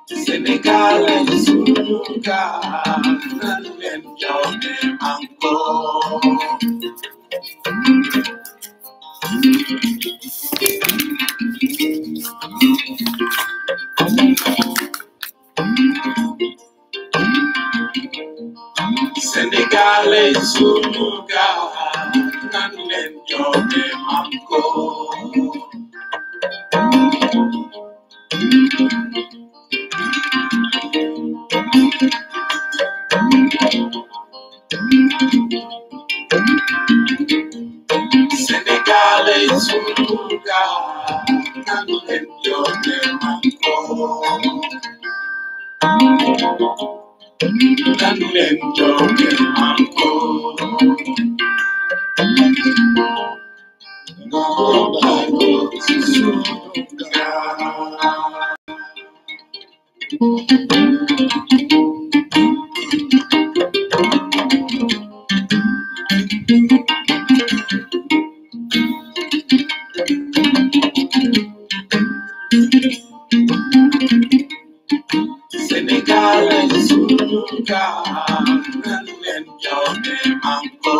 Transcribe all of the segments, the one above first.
Senegal is Sunuga, and Johnny Mango. Senegal is Sunuga, and Johnny Mango. Senegal is Sunuga, and Johnny Mango. And Johnny Mango. Senegal is Sunuga, and Johnny Mango.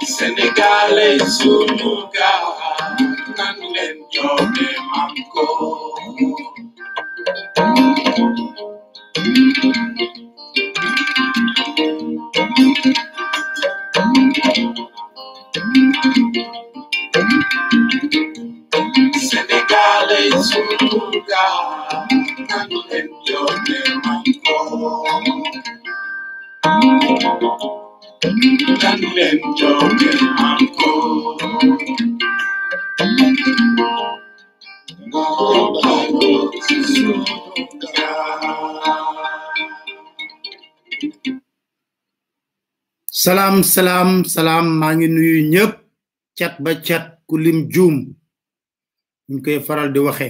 Senegal is Sunuga, and Johnny Mango. Senegal is Sunuga, and Johnny Mango. And Johnny Mango. Salam salam salam maa ngi nuyu ñëpp cat ba cat ku lim juum ñu koy faral di waxe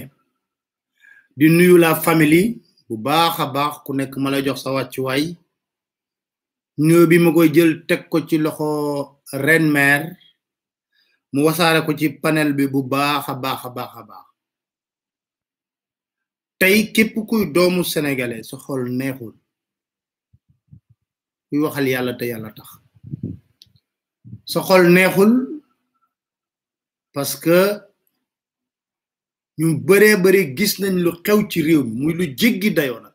di nuyu la famille bu baaxa baax ku nekk ma lay jox sa wàccu way nuyu bi ma koy jël tek ko ci loxo Reine Mère mu wasaare ko ci panel bi bu baaxa baax tey képp kuy doomu sénégalais sa xol neexul kuy waxal yàlla te yàlla tax sa xol neexul parce que ñu bëree gis nañ lu xew ci réew mi muy lu jéggi dayoo nag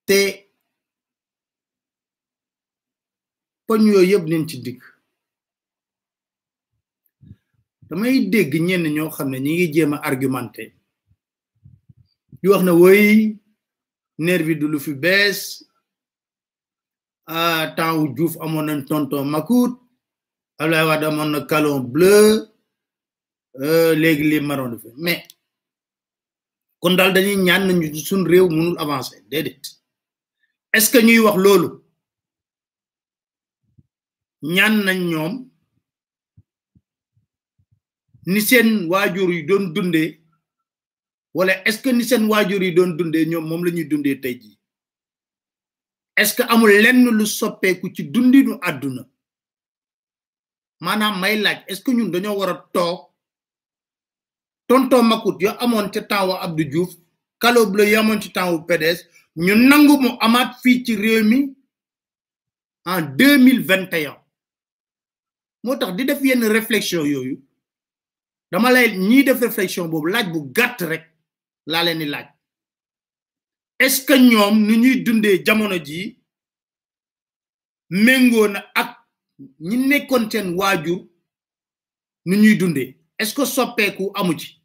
te poñ yooyu yëpp nañ ci digg damay dégg ñenn ñoo xam ne ñi ngi jéem a argumenté di wax na woy nervi du lu fi bees temps wu Diouf amoon nañ tonton Macoute Abdoulaye Wade amoon na calon bleu léegi li marron fi mais kon daal dañuy ñaan nañu suñ réew mënul avancer déedéet est-ce que ñuy wax loolu ñaan nañ ñoom ni seen waajur yi doon dundee wala est-ce que ni seen waajur yi doon dundee ñoom moom la ñuy dundee tey jii est-ce que amul lenn lu soppeeku ci dundinu àdduna maanaam may laaj est-ce que ñun dañoo war a toog tonton Macoute yo amoon ca temps wa Abdou Diouf calo bleu yo amoon ci temps wu PDS ñu nangu mu amaat fii ci réew mi en 2021 moo tax di def yenn réflexion yooyu dama lay ñiy def réflexion boobu laaj bu gàtt rek laa leen di laaj est-ce que ñoom nu ñuy dundee jamono ji méngoo na ak ñi nekkoon seen waajur nu ñuy dundee est-ce que soppeeku amu ci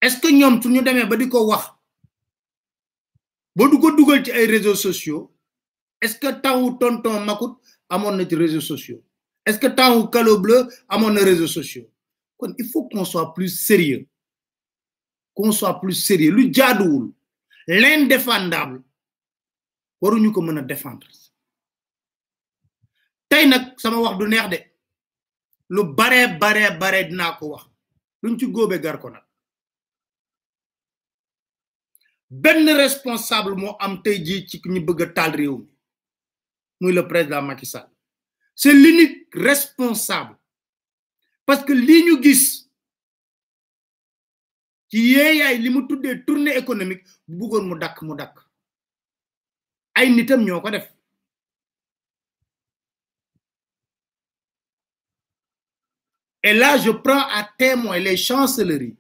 est-ce que ñoom su ñu demee ba di ko wax ba du ko dugal ci ay réseaux sociaux est-ce que tawu tonton Macoute amoon na ci réseaux sociaux est-ce que tawu calo bleu amoon na réseaux sociaux kon il faut qu'on soit plus sérieux lu jaaduwul l'indéfendable waruñu ko mën a défendre tey nag sama wax du neex de lu bare dinaa ko wax luñ ci góobe gar ko nag benn responsable moo am tey jii ci ñu bëgg a taal réew mi muy le président Macky Sall c'est l'unique responsable parce que lii ñu gis ci yeeyaay li mu tuddee tournée économique bu bëggoon mu dakk ay nitam ñoo ko def et là je prends à témoin les chancelleries.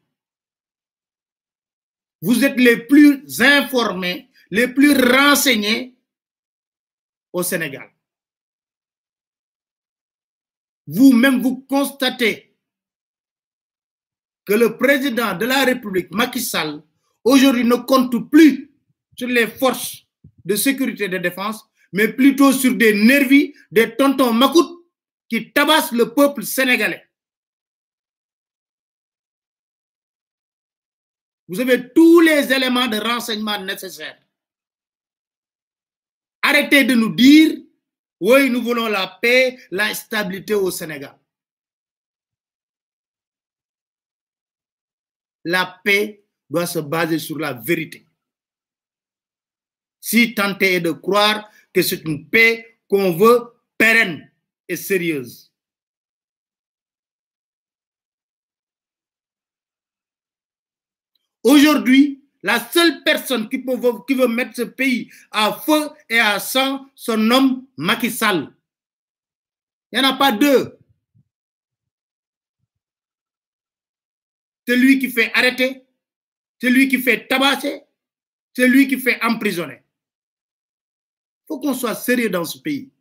Vous êtes les plus informés, les plus renseignés au Sénégal. Vous-même, vous constatez que le président de la République, Macky Sall, aujourd'hui ne compte plus sur les forces de sécurité et de défense, mais plutôt sur des nervis, des tontons macoutes qui tabassent le peuple sénégalais. Vous avez tous les éléments de renseignement nécessaires. Arrêtez de nous dire, oui, nous voulons la paix, la stabilité au Sénégal. La paix doit se baser sur la vérité. Si tenter est de croire que c'est une paix qu'on veut pérenne et sérieuse. Aujourd'hui, la seule personne qui veut mettre ce pays à feu et à sang se nomme Macky Sall. Il n'y en a pas deux. C'est lui qui fait arrêter, c'est lui qui fait tabasser, c'est lui qui fait emprisonner. Il faut qu'on soit sérieux dans ce pays.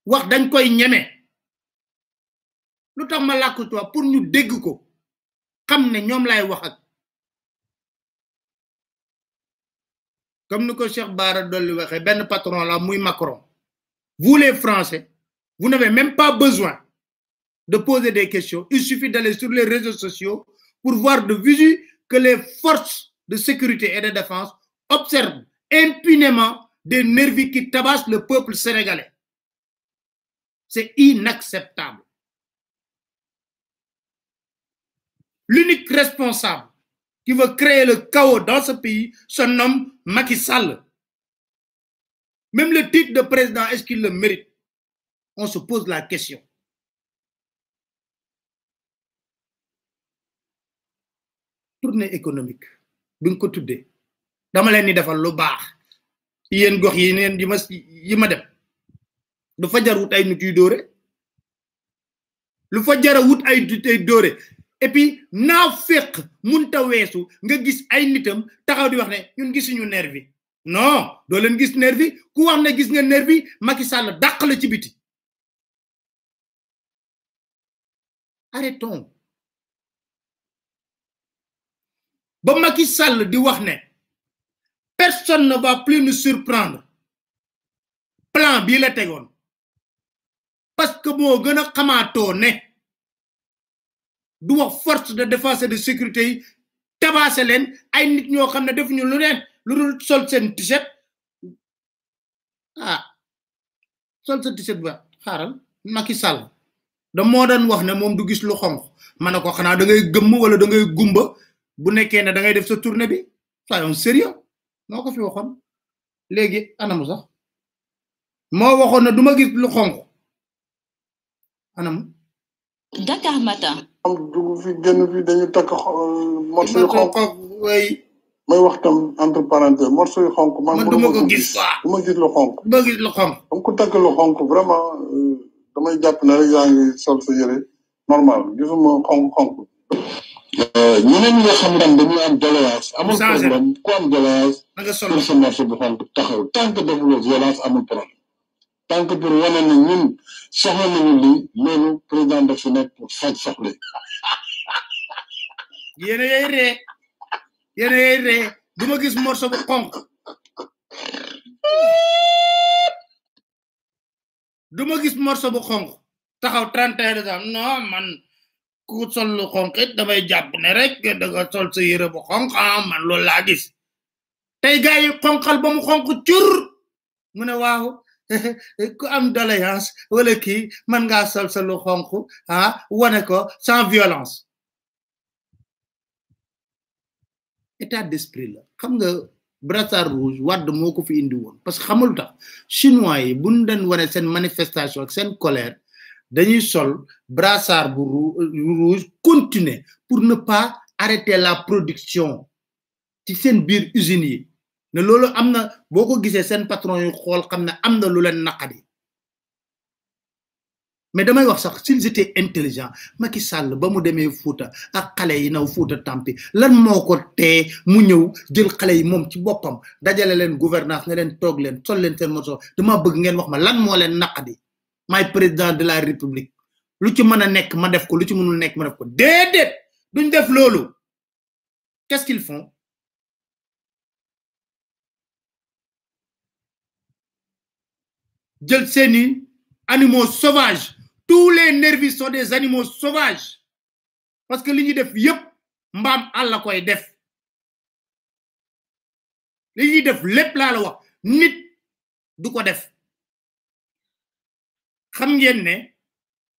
Wax dañ koy ñeme. Lu tax ma làkk toi pour ñu dégg ko xam ne ñoom lay wax ak. Comme nous, Cheikh Bara Dolly waxe ben patron là, muy Macron. Vous les Français, vous n'avez même pas besoin de poser des questions. Il suffit d'aller sur les réseaux sociaux pour voir de visu que les forces de sécurité et de défense observent impunément des nervis qui tabassent le peuple sénégalais. C'est inacceptable. L'unique responsable qui veut créer le chaos dans ce pays se nomme Macky Sall. Même le titre de président, est-ce qu'il le mérite? On se pose la question. Tournée économique. Bin ko tuddé. Dama leen ni defal lu baax. Yeen gox yi neen yi ma dem. Du fa jar wut ay nit yu doore. Lu fa jar wut ay nit ay doore. Et puis naafeq munta weesu nga gis ay nitam taxaw di wax ne ñun gisuñu nervi. Non, doo leen gis nervi ku wax ne gis nga nervi Macky Sall dàq la ci biti. Arrêtons. Ba Macky Sall di wax ne personne ne va plus nous surprendre. Plan bii la tegoon. Parce que moo gën a xamaatoo ne du wax force de défense et de sécurité yi tabasse leen ay nit ñoo xam ne defuñu lu neen lu dul sol seen t-shirt sol sa t-shirt ba xaaral Macky Sall da moo doon wax ne moom du gis lu xonq ma ne ko xanaa da ngay gëmm wala da ngay gumba bu nekkee ne da ngay def sa tournée bi soyons sérieux moo ko fi waxoon léegi anam sax moo waxoon ne du ma gis lu xonq anam Dakar Matin. dugg fi génn fi dañu takk morceau yu xonk way may wax tam entre parenthèses morceau yu xonk man duma ko gis duma gis lu xonk ba gis lu xonq am ko takk lu xonk vraiment damay jàpp ne rek yaa ngi sol sa yére normal gisuma xonk ñeneen ñi nga xam ne dañuy am doléance amul problème ku am doléance nga sol sa morceau bu xonk taxaw tant que defuloo violence amul problème tant que pour wane ne ñun soxla nañu lii loolu président daf fi nekk pour faj soxla yéen ay ree du ma gis morceau bu xonq du ma gis morceau bu xonq taxaw 31 décembre non man ku sol lu xonq it damay jàpp ne rek da nga sol sa yére bu xonq man loolu laa gis tey gars yi xonqal ba mu xonq cur mu ne waaw ku am doléance wala kii man ngaa sol sa lu xonq wane ko sans violence état d'esprit la xam nga brassard rouge Wade moo ko fi indi woon parce que xamul tax chinois yi bu ñu doon wane seen manifestation ak seen colère dañuy sol brassard bu rouge continuer pour ne pas arrêter la production ci seen biir usines yi ne loolu am na boo ko gisee seen patron yu xool xam ne am na lu leen naqadi mais damay wax sax s'ils étaient intelligents Macky Sall ba mu demee Fouta ak xale yi naw Fouta Tampi lan moo ko tee mu ñëw jël xale yi moom ci boppam dajale leen gouvernance ne leen toog leen sol leen seen moto dama bëgg ngeen wax ma lan moo leen naqadi maay président de la république lu ci mën a nekk ma def ko lu ci mënul nekk ma def ko déedéet duñ def loolu qu'est-ce qu'ils font jël seeni animaux sauvages tous les nervis sont des animaux sauvages parce que li ñuy def yépp mbaam àll koy def li ñuy def lépp laa la wax nit du ko def xam ngeen ne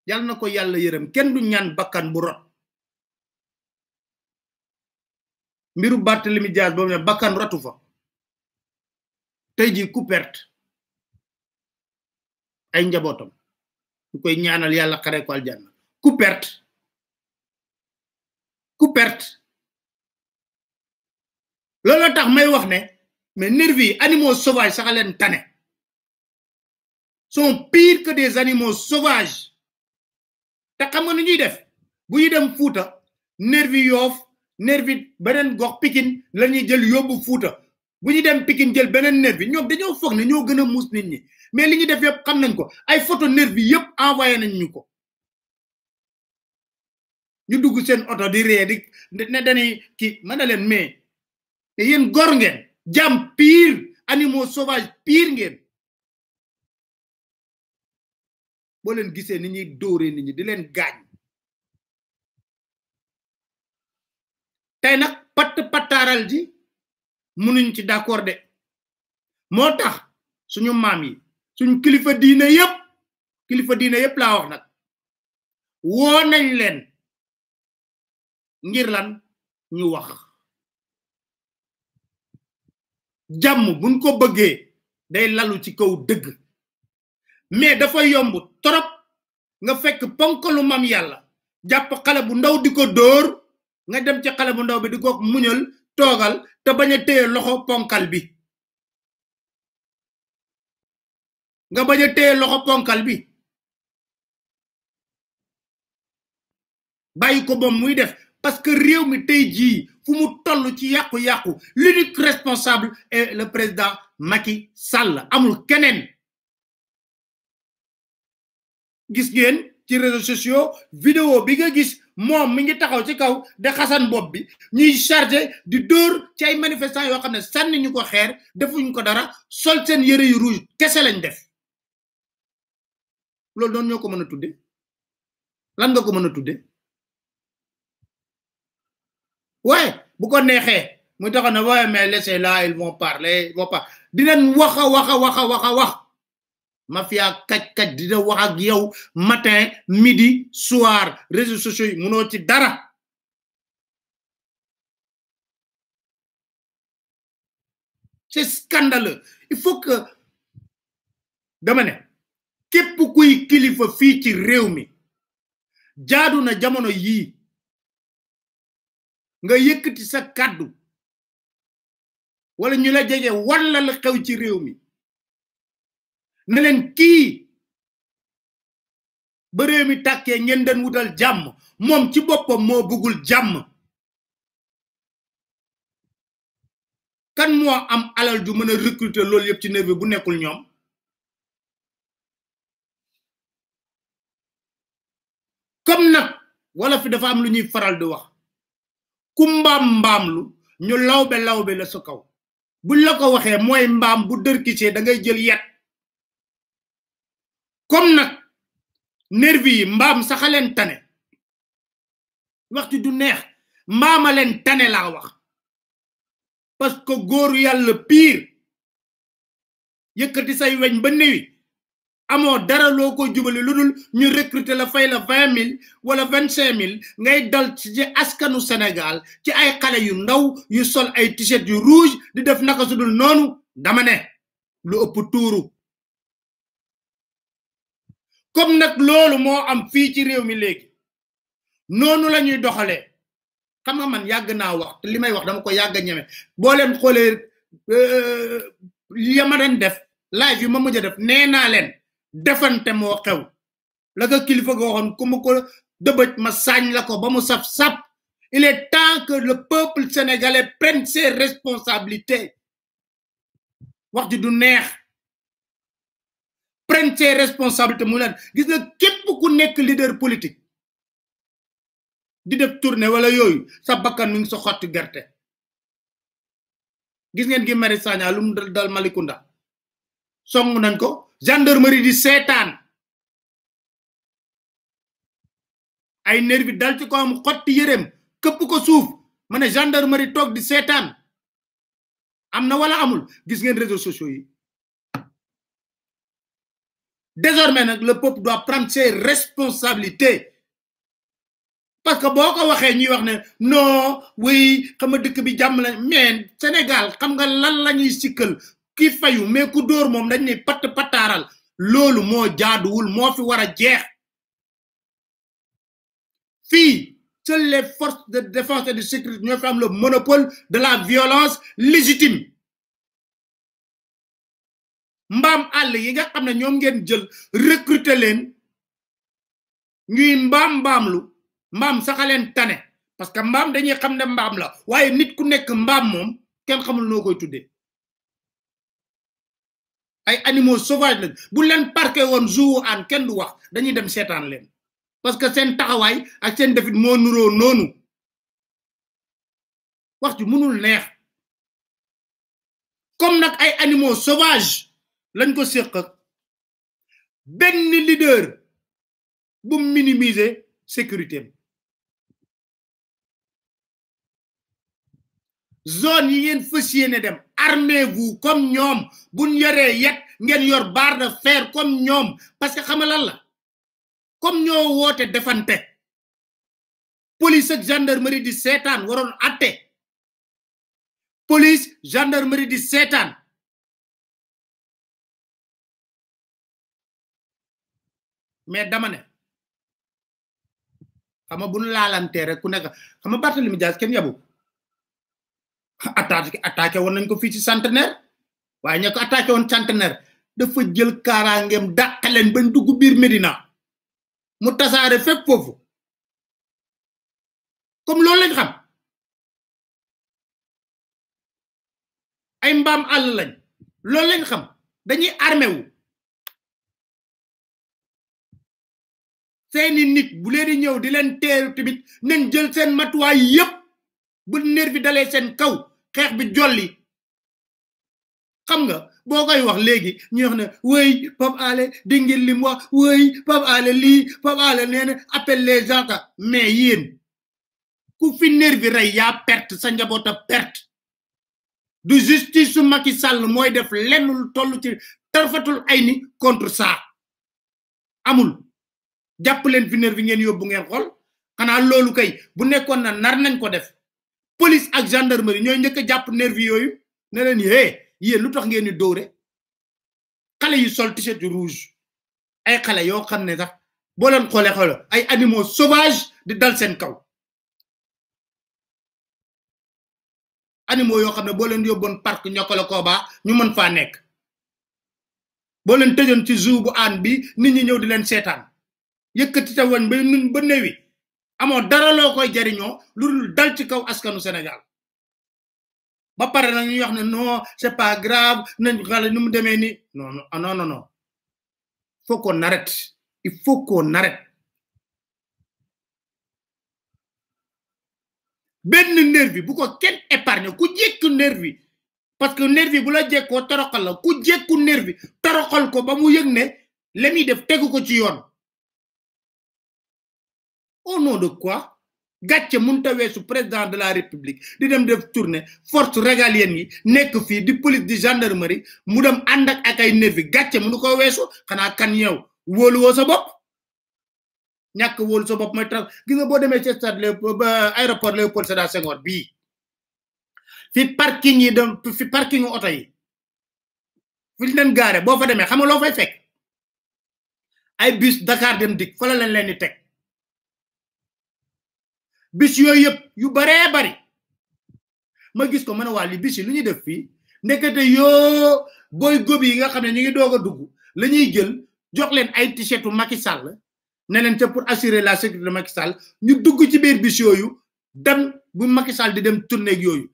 yàlla na ko yàlla yërëm kenn du ñaan bakkan bu rot mbiru Barthélémy Dias boobu ne bakkan rotu fa tey ji ku perte ay njabootam ñu koy ñaanal yàlla xare ko aljanna ku perte loolu tax may wax ne mais nervis animaux sauvages sax leen tane sont pires que des animaux sauvages te xam nga nu ñuy def bu ñu dem Fuuta nervis Yoff nervis beneen gox Pikine la ñuy jël yóbbu Fuuta bu ñu dem Pikine jël beneen nervis ñoom dañoo foog ne ñoo gën a muus nit ñi mais li ñu def yëpp xam nañ ko ay photo nervis yëpp envoyé nañ ñu ko ñu dugg seen oto di ree di ne dañuy kii ma ne leen mais yéen gor ngeen jàmm pire animaux sauvages pire ngeen boo leen gisee ni ñuy dóoree nit ñi di leen gaañ tey nag pattaaral ji mënuñ ci d'accord de moo tax suñu maam yi suñu kilifa diine yépp laa wax nag woo nañ leen ngir lan ñu wax jàmm buñ ko bëggee day lalu ci kaw dëgg mais dafa yomb torop nga fekk ponkalu mam yàlla jàpp xale bu ndaw di ko dóor nga dem ci xale bu ndaw bi di ko muñal toogal te bañ a téye loxo ponkal bi nga bañ a téye loxo ponkal bi bàyyi ko moom muy def parce que réew mi tey jii fu mu toll ci yàqu-yàqu l'unique responsable est le président Macky Sall amul keneen gis ngeen ci réseaux sociaux vidéo bi nga gis moom mi ngi taxaw ci kaw de xasan bopp bi ñuy chargé di dóor ci ay manifestants yoo xam ne sànni ñu ko xeer defuñ ko dara sol seen yëre yu rouge kese lañ def loolu noonu ñoo ko mën a tudde lan nga ko mën a tudde ouais bu ko neexee muy taxaw ne ouais mais laissez là ils vont parler ils vont pas dinañ wax mafia kaj dina wax ak yow matin midi soir réseaux sociaux yi mënoo ci dara c'est scandaleux il faut que dama ne képp kuy kilifa fii ci réew mi jaadu na jamono yii nga yëkkati sa kàddu wala ñu la jege wala la xew ci réew mi ne leen kii ba réew mi tàkkee ngeen den wutal jàmm moom ci boppam moo bëggul jàmm kan moo am alal ju mën a recruter loolu yëpp ci nervi bu nekkul ñoom comme nag wala fi dafa am lu ñuy faral di wax ku mbaam-mbaamlu ñu lawbe la sa kaw buñ la ko waxee mooy mbaam bu dërkisee da ngay jël yet comme nag nervi yi mbaam saxaleen tane waxtu du neex mbaama leen tane laa wax parce que góoru yàlla pire yëkkati say weñ ba newi amo dara loko jubali ludul ñu recruter la fay la 20 000 wala 25 000 ngay dal ci askanu Sénégal ci ay xalé yu ndaw yu sol ay t-shirt yu rouge di def naka sudul nonu dama ne lu ëpp tuuru comme nak lolu mo am fi ci réew mi légui nonu lañuy doxalé xam nga man yag na wax te limay wax dama ko yag ñëmé bo leen xolé yama dañ def live yu ma mëja def néna leen defante mo xew la nga kilifa go waxon kuma ko debeuj ma sañ la ko ba mu sap sap il est temps que le peuple sénégalais prenne ses responsabilités wax ji du neex prenne ses responsabilités mu leen gis nga képp ku nekk leader politique di def tourner wala yoyu sa bakkan mi ngi so xoti gerte gis ngeen gi Mari Sagna lu mu dal Malikunda song nañ ko gendarmerie di setan ay nervi dal ci ko am xoti yerem kepp ko suuf mané gendarmerie tok di setan amna wala amul gis ngeen réseaux sociaux yi désormais nak le peuple doit prendre ses responsabilités parce que boko waxé ñuy wax né non oui xama dëkk bi jamm la mais Sénégal xam nga lan lañuy sikkel ki fayu mais ku door mom dañ né pat pataral lolu mo jaaduwul mo fi wara jeex fi seules les forces de défense et de sécurité ñoo fi am le monopole de la violence légitime mbam all yi nga xamné ñom ngeen jël recruter len ñuy mbamlu mbam saxalen tane parce que mbam dañuy xamné mbam la waye nit ku nekk mbam mom kenn xamul no koy tuddé ay animaux sauvages lañ bu len parqué won jour an kenn du wax dañuy dem sétane len parce que sen taxaway ak sen defit mo nuro nonu wax ju mënul neex comme nak ay animaux sauvages lañ ko sékk ben leader bu minimiser sécurité zone yi ngeen fassiyene dem armez-vous comme ñom buñ yoré yet ngeen yor barre de fer comme ñom parce que xamalal la comme ñoo woté defante police ak gendarmerie di sétane waron atté police gendarmerie di sétane mais dama né xama buñ laalanté rek ku nekk xama Barthélémy Dias ken yabu attaqué won nañ ko fi ci Centenaire waye ñako attaqué won Centenaire dafa jël karangem dakalen bañ dugg bir Medina mu tassaré fépp fofu comme loolu lañ xam ay mbam all lañ loolu lañ xam dañuy armé wu seeni nit bu leen di ñew di leen téru timit nañ jël seen matuwaay yépp bu nervi dalé seen kaw xex bi jolli xam nga bokay wax légui ñu wax né wey Pape Alé dingil lim wax wey Pape Alé li Pape Alé néna appel les gens mais yeen ku fi nervi ray ya perte sa njabota perte du justice su Macky Sall moy def lenul tollu ci tarfatul ay ni contre ça amul japp len fi nervi ngeen yobbu ngeen xol xana lolu kay bu nekkon na nar nañ ko def police ak gendarmerie ñoy ñëk japp nervi yoyu ne len hé yeen lutax ngeen ni dooré xalé yu sol t-shirt rouge ay xalé yo xamné sax bo len xolé xol ay animaux sauvages di dal sen kaw animaux yo xamné bo len yobon parc ñokala ko ba ñu mën fa nek bo len tejon ci zoo bu an bi nit ñi ñew di len sétane yëkëti ta won ba ñun ba newi amo dara lo koy jariño lu dal ci kaw askanu Sénégal ba paré nak ñu wax né non c'est pas grave nañ xalé nu mu démé ni non non non non faut qu'on arrête il faut qu'on arrête ben nervi bu ko ken épargne ku jekku nervi parce que nervi bu la jekko toroxal la ku jekku nervi toroxal ko ba mu yegg né lemi def téggu ko ci yoon au nom de quoi gatché munta wessu président de la république di dem def tournée force régalienne yi nek fi di police di gendarmerie mu dem andak ak ay nervi gatché mu ko wessu xana kan yow wolu wo sa bop ñak wolu sa bop moy tax gi nga bo démé ci stade aéroport Léopold Sédar Senghor bi fi parking yi dem fi parking auto yi fi leen garé bo fa démé xam nga lo fay fekk ay bus Dakar dem dik fa la leen di tek bis yoy yep yu bare bari ma gis ko mëna wa li bis yi lu ñuy def fi nekete yo boy gobi yi nga xamne ñi ngi doga dugg lañuy jël jox leen ay t-shirtu Macky Sall ne leen te pour assurer la sécurité de Macky Sall ñu dugg ci biir bis yoyu dem bu Macky Sall di dem tourner ak yoyu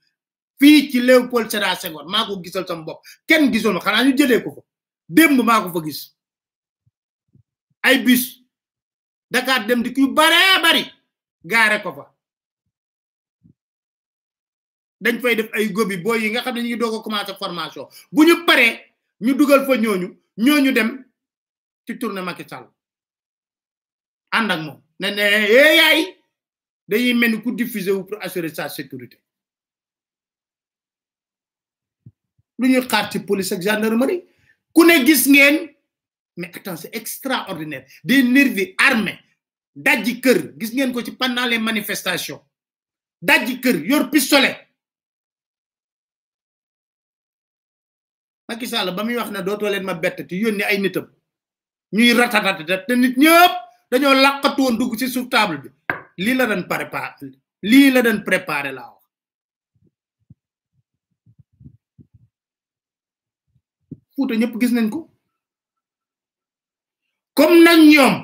fi ci Léopold Sédar Senghor mako gisal sama bop kenn gisoon xana ñu jëlé ko fa demb mako fa gis ay bus Dakar dem dik yu bare bari gaare ko fa dañ fay def ay gobi boy yi nga xamne ñi ngi dogo commencer formation buñu paré ñu duggal fa ñooñu dem ci tourner Macky Sall and ak mom né yaay dañuy melni ku diffuser wu pour assurer sa sécurité luñu xaar ci police ak gendarmerie ku ne gis ngeen mais attends c'est extraordinaire des nervis armés dajji kër gis ngeen ko ci pendant les manifestations dajji kër yor pistolet Macky Sall bamuy wax na doto len ma bett ti yoni ay nitam ñuy ratatata te nit ñepp dañoo laqatu won dugg ci sur table bi li la dañ préparer la wax Fouta ñepp gis nañ ko comme nak ñom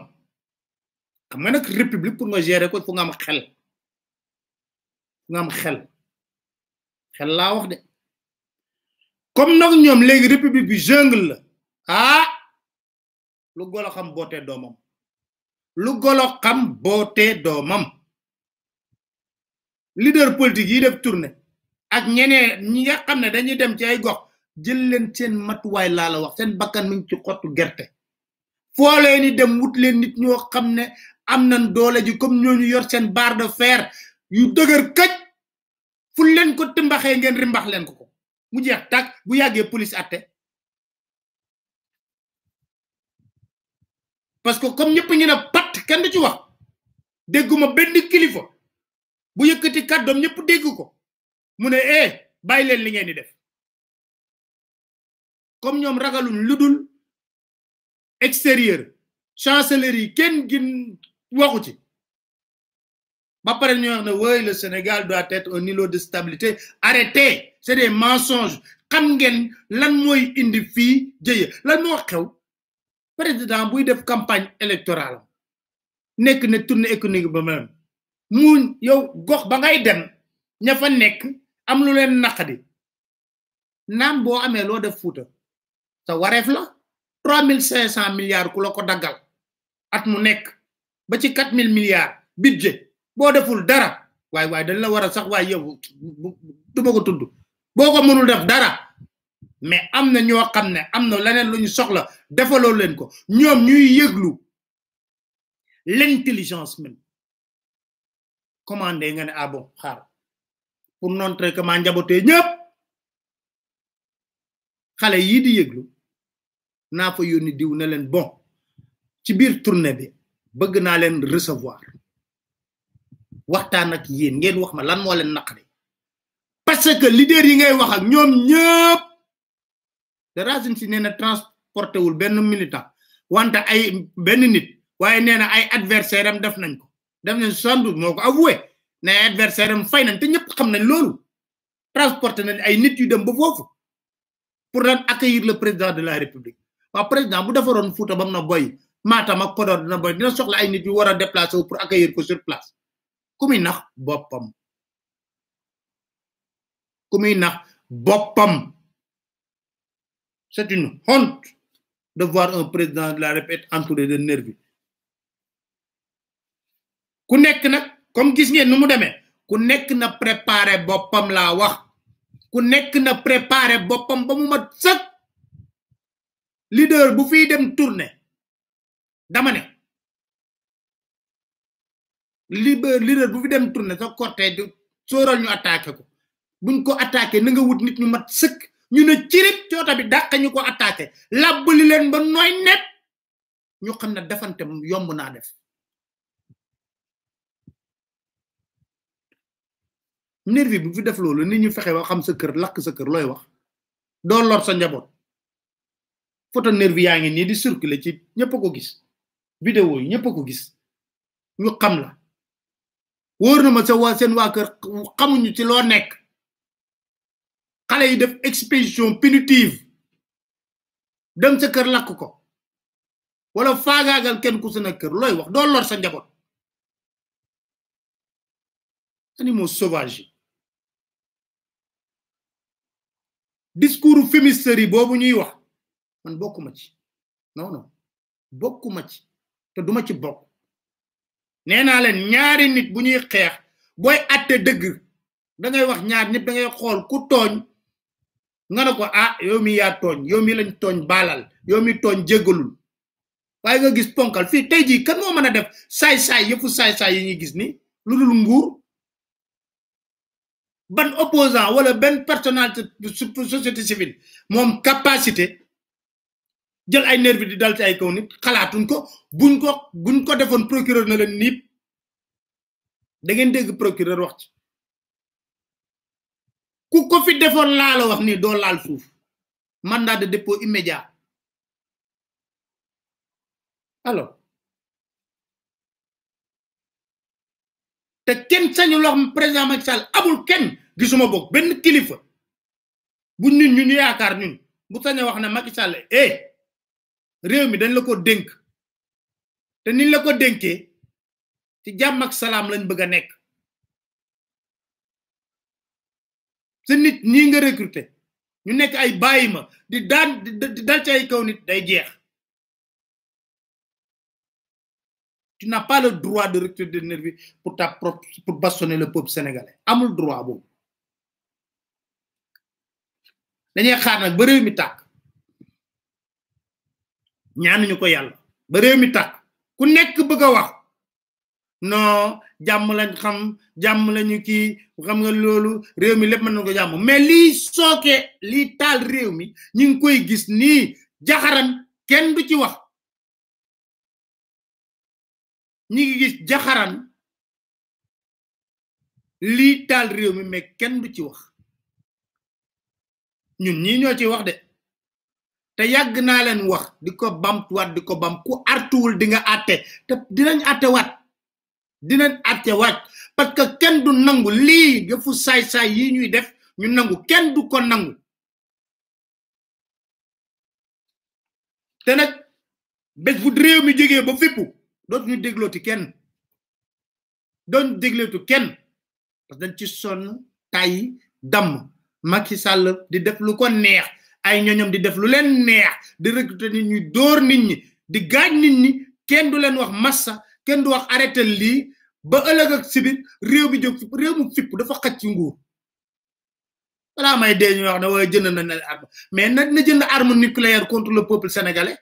xam nga nak république pour nga gérer ko fu nga am xel la wax de comme nak ñom légui république bi jungle la lu golo xam boté domam leader politique yi def tourner ak ñeneen ñi nga xamne dañuy dem ci ay gox jël leen seen matuway la la wax seen bakkan mi ci xottu gerte fo leeni dem wut leen nit ñoo xamne am nañ doole ji comme ñoo ñu yor seen barre de fer yu deuguer kaj fu leen ko timbaxé ngeen rimbax leen ko mu jeex tak bu yagge police atté parce que comme ñepp ñi na pat kenn du ci wax dégguma benn kilifa bu yëkëti kaddom ñepp dégg ko mu ne bay leen li ngeen di def comme ñom ragaluñ ludul extérieur chancellerie kenn gin waxu ci ba paré ñu wax ne oui le Sénégal doit être un îlot de stabilité arrêtez c'est des mensonges xam ngeen lan moy indi fi jëye lan mo xew président buy def campagne électorale nek ne tournée économique ba même mu yow gox ba ngay dem ña fa nek am lu len naqadi nam bo amé lo def Fouta sa waref la 3500 milliards ku la ko daggal at mu nek ba ci 4000 milliards budget bo deful dara way dañ la wara sax way yow duma ko tuddu boko mënul def dara mais amna ño xamne amna leneen luñu soxla defalo len ko ñom ñuy yeglu l'intelligence même commandé nga ne bon xaar pour montrer que ma njaboté ñep xalé yi di yeglu na fa yoni diw ne len bon ci bir tournée bi bëgg na len recevoir waxtaan ak yeen ngeen wax ma lan mo len naqari parce que leader yi ngay wax ak ñom ñepp de Racine Sy neena transporté wul ben militant wante ay ben nit waye neena ay adversaire am def nañ ko def nañ sandu moko avoué né adversaire am fay nañ te ñepp xam nañ lolu transporté nañ ay nit yu dem ba fofu pour accueillir le président de la république wa président bu defaron Fouta bam na boy Matam ak Podor dina boy dina soxla ay nit yu wara déplacer pour accueillir ko sur place kumi nax bopam c'est une honte de voir un président de la République entouré de nervis ku nek nak comme gis ngeen numu démé ku nek na préparer bopam la wax ku nek na préparer bopam ba mu mat sax leader bu fi dem tourner dama né leader bu fi dem tourner sa cortège sóoral ñu attaqué ko buñ ko attaqué na nga wut nit ñu mat sëkk ñu ne cirib coota bi dàq ñu ko attaqué labbali leen ba nooy net ñu xam ne defante yomb naa def nervi bu fi def loolu nit ñu fexe wax xam sa kër lakk sa kër looy wax doo lor sa njaboot photo nervi yaa ngi nii di circuler ci ñëpp ko gis vidéo yi ñëpp ko gis ñu xam la wóor na ma sa waa seen waa kër xamuñu ci loo nekk xale yi def expédition punitive dem sa kër lakk ko wala faagaagal kenn ku sa kër looy wax doo lor sa njaboot animaux sauvages discours féministes boobu ñuy wax man bokkuma ci non bokkuma ci te duma ci bokk nee naa leen ñaari nit bu ñuy xeex booy atte dëgg da ngay wax ñaar ñëpp da ngay xool ku tooñ nga ne ko ah yow mi yaa tooñ yow mi lañ tooñ baalal yow mi tooñ jéggalul waaye nga gis ponkal fii tey jii kan moo mën a def saay-saay yëfu saay-saay yi ñuy gis ni lu dul nguur ban opposant wala benn personnalité société civile moom capacité jël ay nervi di dal ci ay kaw nit xalaatuñ ko buñ ko defoon procureur na leen niip da ngeen dégg procureur wax ci ku ko fi defoon laa la wax ni doo laal suuf mandat de dépôt immédiat alors te kenn sañu lox président Macky Sall amul kenn gisuma bokk benn kilifa bu nit ñu yaakaar ñun bu sañu wax ne Macky Sall réew mi dañ la ko dénk te niñ la ko dénkee ci jàmm ak salaam lañ bëgg a nekk sa nit ñi nga recruter ñu nekk ay bàyyima di dal ci ay kaw nit day jeex tu n'as pas le droit de recruter des nervis pour bastonner le peuple sénégalais amul droit boobu dañuy xaar nag ba réew mi tàkk ñaanuñu ko yàlla ba réew mi tàkk ku nekk bëgg a wax non jàmm lañ xam jàmm lañu kii xam nga loolu réew mi lépp mën na ko jàmm mais lii sooke lii taal réew mi ñu ngi koy gis nii jaxaran kenn du ci wax ñi ngi gis jaxaran lii taal réew mi mais kenn du ci wax ñun ñii ñoo ci wax de te yàgg naa leen wax di ko bamtuwaat di ko bam ku artuwul di nga àtte te dinañ àtte waat parce que kenn du nangu lii yëfu saay-saay yi ñuy def ñu nangu kenn du ko nangu te nag bés bu réew mi jógee ba fippu dootu ñu déglooti kenn parce que dañ ci sonn tay damm Macky Sall di def lu ko neex ay ñoñom di def lu leen neex di recruter nit ñi door nit ñi di gaaj nit ñi kenn du leen wax massa kenn du wax arrêté lii ba ëllëg ak sibir réew bi jóg réew mu fipp dafa xaj ci nguur balaa may dee ñu wax ne waaye jënd na arme mais na jënd arme nucléaire contre le peuple sénégalais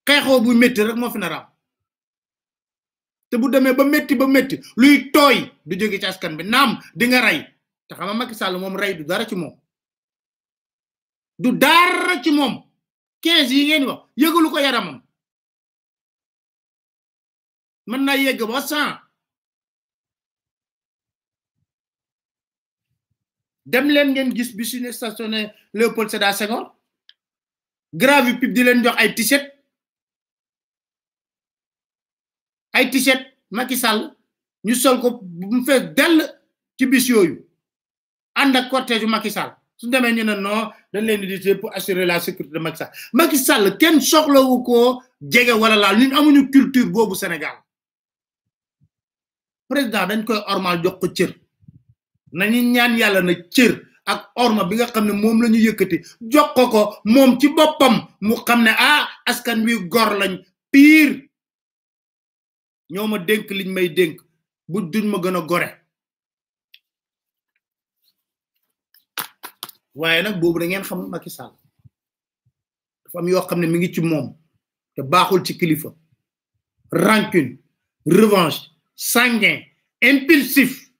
xeexoo bu métti rek moo fi na raam te bu demee ba métti luy tooy du jóge ci askan bi naam di nga rey te xam nga Macky Sall moom rey du dara ci moom 15 yi ngeen wax yëgalu ko yaramam mën na yegg ba 100 dem leen ngeen gis bi suñu stationné Léopold Sédar Senghor grave pub di leen jox ay t-shirt Macky Sall ñu sol ko mu fees dell ci bis yooyu ànd ak cortège Macky Sall su demee ñu ne non dañ leen di pour assurer la sécurité de Macky Sall kenn soxlawu ko jege wala laal ñun amuñu culture boobu Sénégal président dañ koy ormal jox ko cër nañu ñaan yàlla na cër ak orma bi nga xam ne moom la ñu yëkkati jox ko moom ci boppam mu xam ne askan wi gor lañ pire ñoo ma dénk liñ may dénk bu duñ ma gën a gore waaye nag boobu da ngeen xam Macky Sall dafa am yoo xam ne mi ngi ci moom te baaxul ci kilifa rancune, revanche, sanguin, impulsif.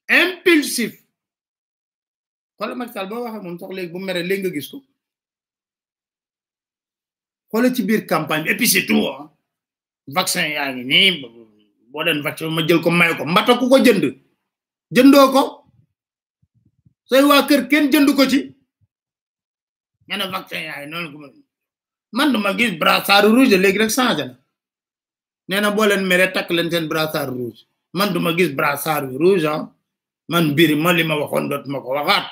Impulsif. Xoolal Macky Sall boo waxee moom sax léegi bu mere léegi nga gis ko. Xoolal ci biir campagne et puis c'est tout hein. Vaccin yaa ngi nii boo den vaccin ma jël ko may ko mbata ku ko jëndoo ko say waa kër kenn jënd ko ci nga ne vaccin yaa ngi noonu ko man dama gis brassard rouge léegi rek changé na nee na boo leen mere takk leen seen brassard rouge man duma gis brassard rouge ah man mbiri ma li ma waxoon dootuma ko waxaat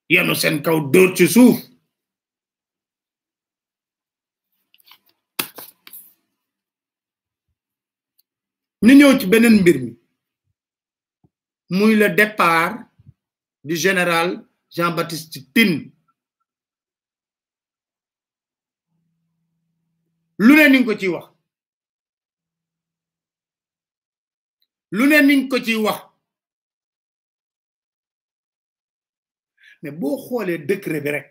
yenu seen kaw dóor ci suuf ñu ñëw ci beneen mbir mi muy le départ du général Jean-Baptiste Tine lu ne niñ ko ci wax lu ne niñ ko ci wax mais boo xoolee décret bi rek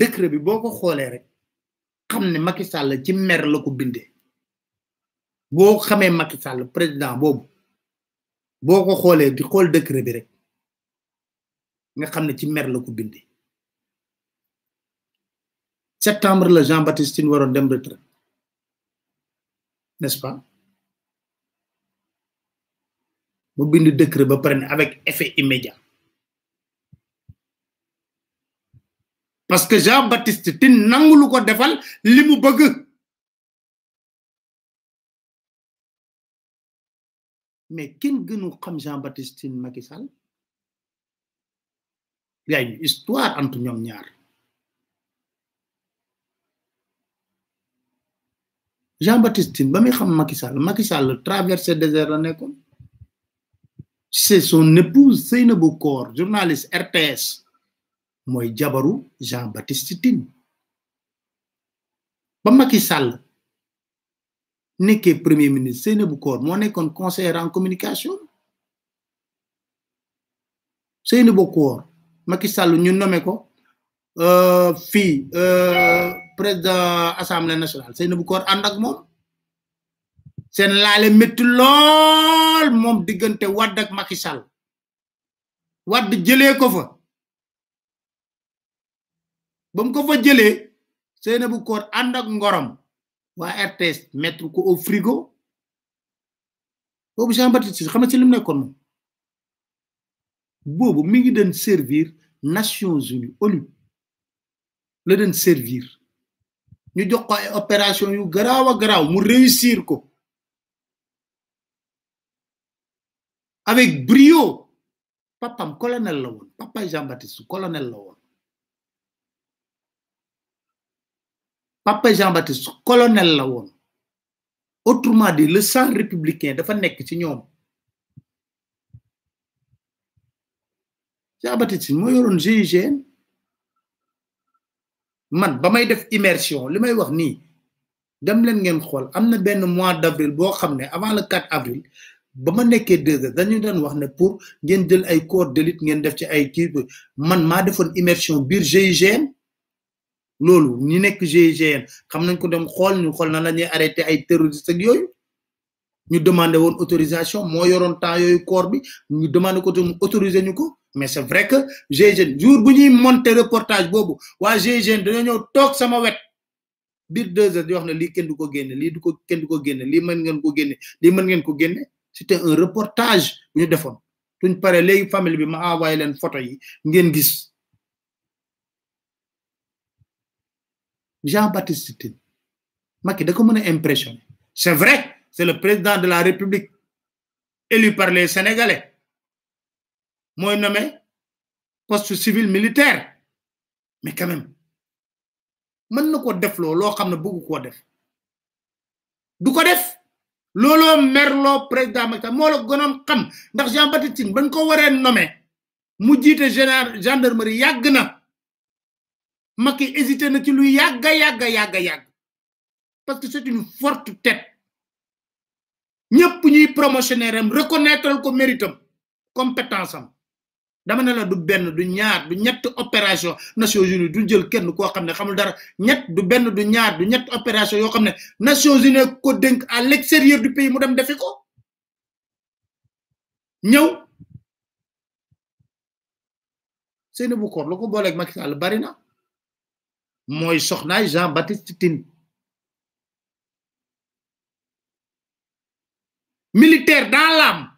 décret bi boo ko xoolee rek xam ne Macky Sall ci mer la ko bindee boo xamee Macky Sall président boobu boo ko xoolee di xool décret bi rek nga xam ne ci mer la ko bindee septembre la Jean-Baptiste Tine waroon dem retraite n'est-ce pas mu bind décret ba pare avec effet immédiat parce que Jean-Baptiste Tine nangulu ko defal li mu bëgg mais kenn gënu xam Jean-Baptiste Tine Macky Sall y a une histoire entre ñoom ñaar Jean-Baptiste Tine ba muy xam Macky Sall traversé désert la nekkoon c'est son épouse Seynabou Kor journaliste RTS mooy jabaru Jean-Baptiste Tine ba Macky Sall nekkee premier ministre Seynabou Kor moo nekkoon conseiller en communication Seynabou Kor Macky Sall ñu nommé ko fii président assemblée nationale Seynabou Kor ànd ak moom seen laale métti lool moom diggante Wade ak Macky Sall Wade jëlee ko fa ba mu ko fa jëlee Seynabou Kor ànd ak ngorom waa RTS mettre ko au frigo boobu Jean-Baptiste xam nga ci lim nekkoon moom boobu mi ngi doon servir Nations Unies ONU la doon servir ñu jox ko ay opération yu garaaw a garaaw mu réussir ko avec brio papam colonel la woon papa Jean-Baptiste colonel la woon papa Jean-Baptiste colonel la woon autrement dit le sang républicain dafa nekk ci ñoom Jean-Baptiste moo yoroon GIGN man ba may def immersion li may wax nii dem leen ngeen xool am na benn mois d'avril boo xam ne avant le 4 avril ba ma nekkee 2 heures dañu doon wax ne pour ngeen jël ay corps d'élite ngeen def ci ay kii man maa defoon immersion biir GIGN loolu ñi nekk GIGN xam nañ ko dem xool ñu xool na la ñuy arrêté ay terroristes ak yooyu ñu demandé woon autorisation moo yoroon temps yooyu corps bi ñu demandé ko te mu autorisé ñu ko mais c'est vrai que GIGN jour bu ñuy monter reportage boobu waa GIGN dañoo ñëw toog sama wet biir 2 heures di wax ne lii kenn du ko génne lii du ko kenn du ko génne lii mën ngeen ko génne lii mën ngeen ko génne c'était un reportage bu ñu defoon tuñ pare léegi famille bi ma envoyé leen photo yi ngeen gis Jean-Baptiste Tine Macky da ko mën a impressionné c'est vrai c'est le président de la République élu par les Sénégalais mooy nommé poste civil militaire mais quand même mën na ko def loo xam ne bëgg koo def du ko def looloo merloo président Macky moo la gënoon xam ndax Jean-Baptiste Tine bañ ko waree nommé mu jiite gendarmerie yàgg na Macky hésité na ci lu yàgg parce que c'est une forte tête ñëpp ñuy promotionnaire am reconnaître ko méritam compétence am dama ne la du benn du ñaar du ñett opération Nations Unies du jël kenn koo xam ne xamul dara ñett du benn du ñaar du ñett opération yoo xam ne Nations Unies ko dénk à l'extérieur du pays mu dem defi ko ñëw Seynabou Koor lu ko booleeg Macky Sall bari na mooy soxnaay Jean-Baptiste Tine militaire dans l'âme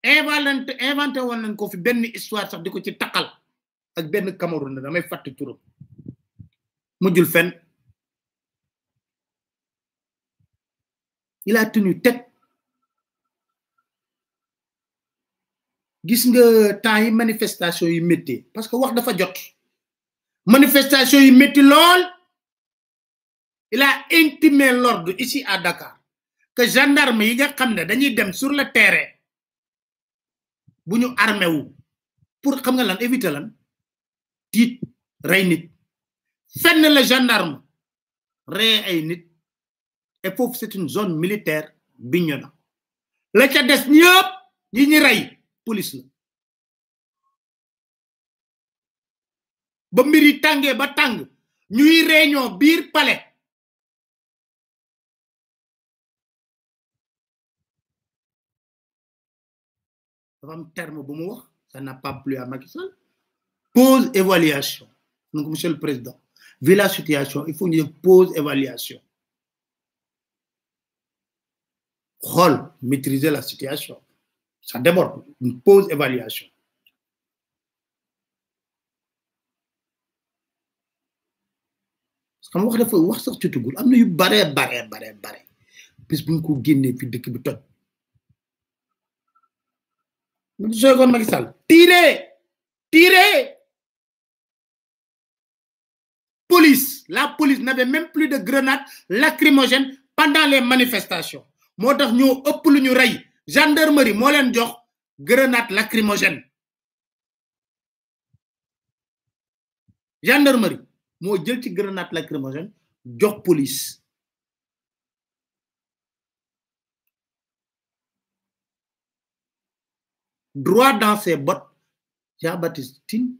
inventé woon nañ ko fi benn histoire sax di ko ci takal ak benn Cameroun damay fàtte turam mujjul fenn il a tenu tête gis nga temps yi manifestation yi métti parce que wax dafa jot manifestation yi métti lool il a intimé l'ordre ici à Dakar que gendarme yi nga xam ne dañuy dem sur le terrain bu ñu armé wu pour xam nga lan éviter lan tiit rey nit fenn le gendarme rey ay nit et foofu c'est une zone militaire Bignona la ca des ñëpp ñi ñi rey police la ba mbiri tàngee ba tàng ñuy réunion biir palais dafa am terme bu mu wax ça n'a pas plu à Macky Sall pause évaluation donc monsieur le président vu la situation il faut ñu def pause évaluation xool maîtriser la situation ça déborde une pause évaluation parce que wax dafa wax sax ci tugul am na yu bare bis bu ñu ko génnee fi dëkk bi toj Monsieur Macky Sall, tirez. Police, la police n'avait même plus de grenades lacrymogènes pendant les manifestations. Moo tax ñoo ëpp lu ñu rey gendarmerie moo leen jox grenade lacrymogène. Gendarmerie moo jël ci grenade lacrymogène jox police. Droit dans ses bottes Jean-Baptiste Tine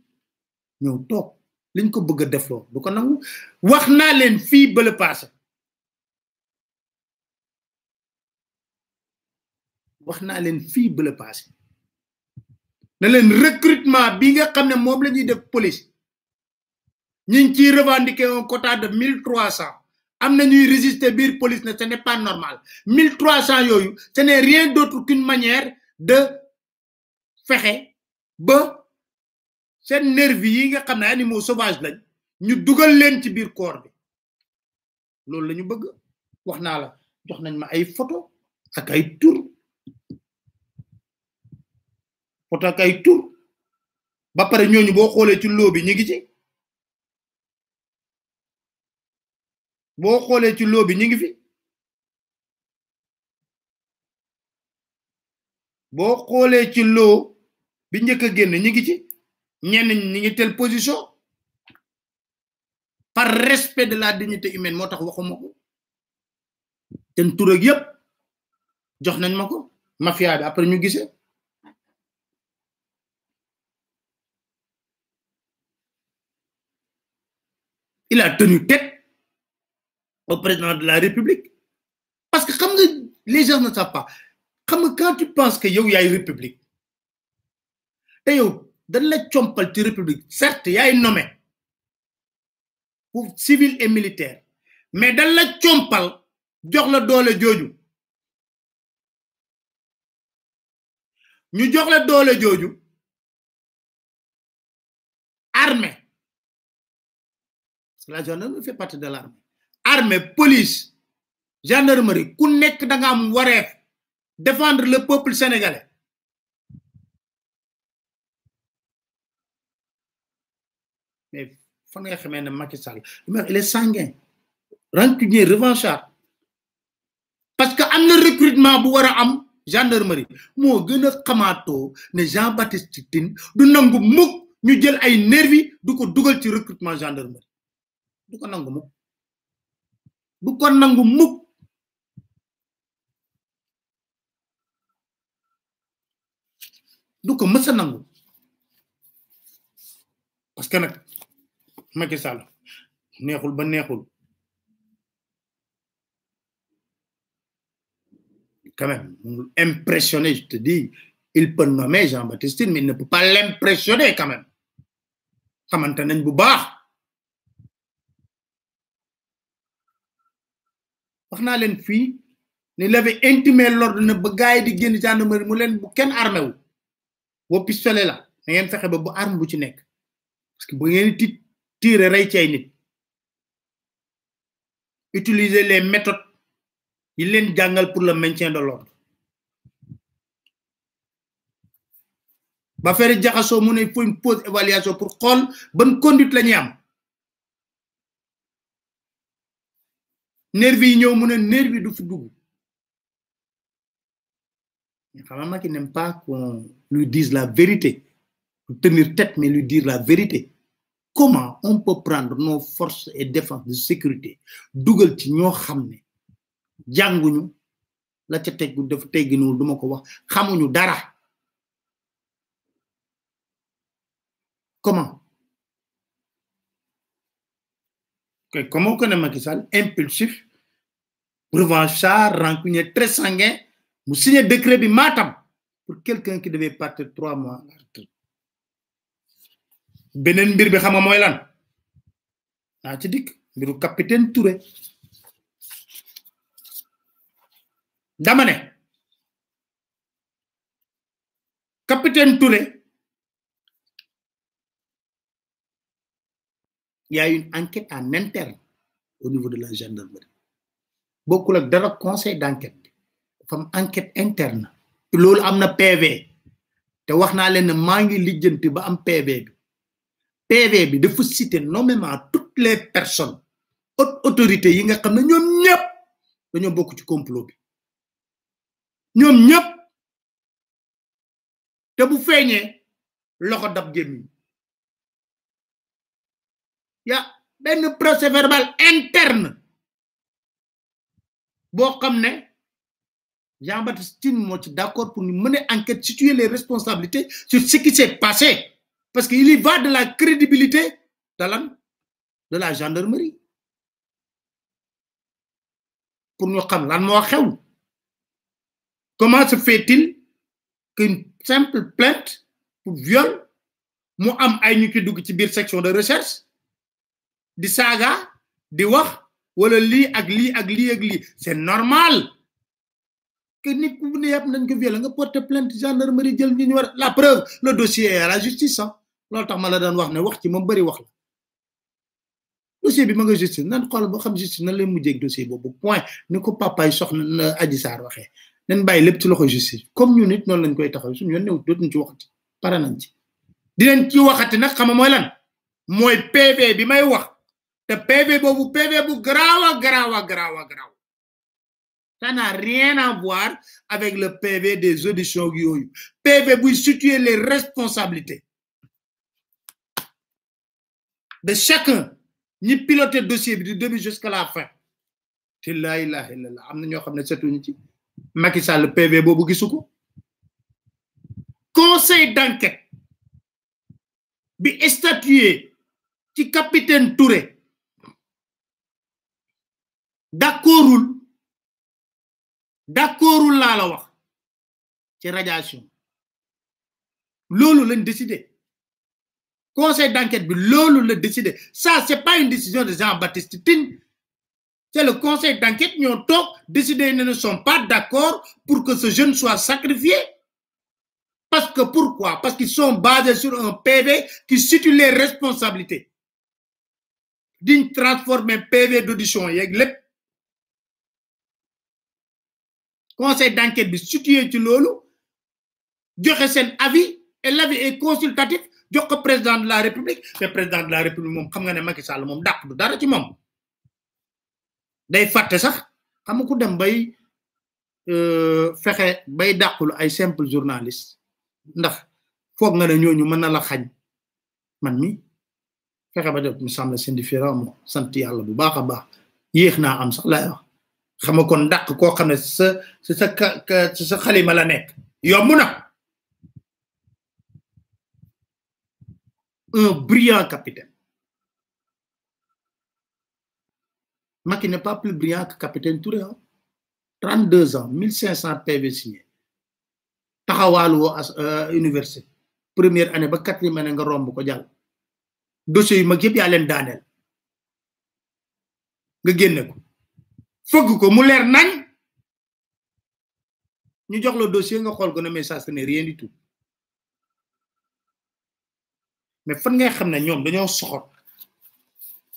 ñëw toog liñ ko bëgg a defloo du ko nangu wax naa leen fii ba le passé na leen recrutement bi nga xam ne moom la ñuy def police ñu ngi ciy revendiquer un quota de 1300 am na ñuy résister biir police ne ce n'est pas normal 1300 yooyu ce n'est rien d'autre qu'une manière de fexe ba seen nervi yi nga xam ne animaux sauvages lañ ñu dugal leen ci biir corps bi loolu la ñu bëgg wax naa la jox nañ ma ay photo ak ay tur ba pare ñooñu boo xoolee ci loo bi ñu ngi ci fi boo xoolee ci loo bi njëkk a génn ñi ngi ci ñenn ñi ngi telle position par respect de la dignité humaine moo tax waxuma ko ten tur ak yépp jox nañ ma ko mafia bi après ñu gisee il a tenu tête au président de la République parce que xam nga les gens ne savent pas xam nga quand tu penses que yow yaay République te yow dañ la compal ci République certes yaay nommé pour civil et militaire mais dañ la compal jox la doole jooju ñu jox la doole jooju armée parce que la gendarmerie fait partie de l'armée armée police gendarmerie ku nekk da nga am wareef défendre le peuple sénégalais mais fan nga xamee ne Macky Sall il est sanguin rancunier revanchard parce que am na recrutement bu war a am gendarmerie moo gën a xamaatoo ne Jean-Baptiste Tine du nangu mukk ñu jël ay nervi du ko dugal ci recrutement gendarmerie du ko nangu mukk du ko mësa nangu parce que nak Macky Sall neexul ba neexul quand même impressionné, je te dis, il peut nommer Jean-Baptiste Tine, mais il ne peut pas l'impressionner quand même. Xamante nañ bu baax wax naa leen fii ne il avait intimé l'ordre ne ba gaay di génn gendarmerie mu leen bu kenn armé wu bo pistolet la da ngeen fexe ba bu arme bu ci nekk parce que bu ngeen tirer rey ci ay nit utiliser les méthodes yi leen jàngal pour le maintien de l'ordre ba faire jaxaso mu ne il faut une pause évaluation pour xool ban conduite la ñuy am nervi yi ñëw mu ne nervi du fi dugg Vraiment qui n'aime pas qu'on lui dise la vérité, tenir tête, mais lui dire la vérité. Comment on peut prendre nos forces et défenses de sécurité, dougal ci ñoo xamné janguñu la ca teggu dafa tegginu duma ko wax xamuñu dara. Comment? Comment connaît Macky Sall impulsif, revanchard, rancunier, très sanguin, mu signé décret bi Matam pour quelqu'un qui devait partir 3 mois à la retraite. Benen mbir bi xam nga moy lan na ci dik mbiru capitaine Touré dama ne capitaine Touré il y a une enquête en interne au niveau de la gendarmerie bokul ak dara conseil d'enquête fam enquête interne loolu amna PV te wax naa leen maa ngi lijjanti ba am PV bi PV bi dafa citer nommément toutes les personnes haute autorités yi nga xam ne ñoom ñëpp dañoo bokk ci complot bi ñoom ñëpp te bu feeñee loxo dab gémmiñ ya benn procès verbal interne boo xam ne Jean-Baptiste Tine moo ci d'accord pour nous mener enquête, situer les responsabilités sur ce qui s'est passé. Parce qu'il y va de la crédibilité de la gendarmerie. Pour nous xam lan moo xew. Comment se fait-il qu'une simple plainte pour viol mu am ay ñu ci dugg ci biir section de recherche di saga di wax wala lii ak lii ak lii ak lii c'est normal. Que nit ku ne yap nañ ko violé nga porter plainte gendarmerie jël ñu war la preuve le dossier est à la justice hein loolu tax ma la daan wax ne wax ci moom bari wax la dossier bi ma nga justice nan xol ba xam justice nan lay mujjé ak dossier bobu point ni ko papa yi soxna Adji Sarr waxé nañ bàyyi lépp ci loxo justice comme ñu nit non lañ koy taxaw suñu yoon new dootuñ ci waxati para nañ ci di leen ci waxati nak xam moy lan moy PV bi may wax te PV bobu PV bu grawa. Ça n'a rien à voir avec le PV des auditions. PV pour situer les responsabilités de chacun, ni piloter le dossier du début jusqu'à la fin. C'est la ilaha illallah. Amna ñoo xamné setuñu ci Macky Sall le PV bobu gisuko. Conseil d'enquête bi statué ci capitaine Touré d'accordul la la wax ci radiation lolu lañ décidé conseil d'enquête bi lolu la décidé ça c'est pas une décision de Jean-Baptiste Tine c'est le conseil d'enquête ñoo tok décidé ils ne sont pas d'accord pour que ce jeune soit sacrifié parce que pourquoi parce qu'ils sont basés sur un PV qui situe les responsabilités d'une transformer PV d'audition yeeg lépp conseil d'enquête bi situé ci lolu joxe sen avis et l'avis est consultatif jox ko président de la république le président de la république mom xam nga né Macky Sall mom dakk du dara ci mom day faté sax xam ko dem bay fexé bay dakkul ay simple journaliste ndax fogg nga né ñoñu mëna la xagn man mi fexé ba def me semble c'est différent mo sant yalla bu baaxa baax yéxna am sax lay wax xama kon dak ko xamne sa xalima la nek yomb na un brillant capitaine. Macky n'est pas plus brillant que capitaine Touré. Hein? 32 ans, 1500 PV signés. Taxawaalu université. Première année ba 4e année nga romb ko jall. Dossier yu mag yépp yaa leen daaneel. Nga génne ko. Fëgg ko mu leer nañ. Ñu jox le dossier nga xool ko ne mais ça ce n'est rien du tout. Mais fan ngay xam ne ñoom dañoo soxor.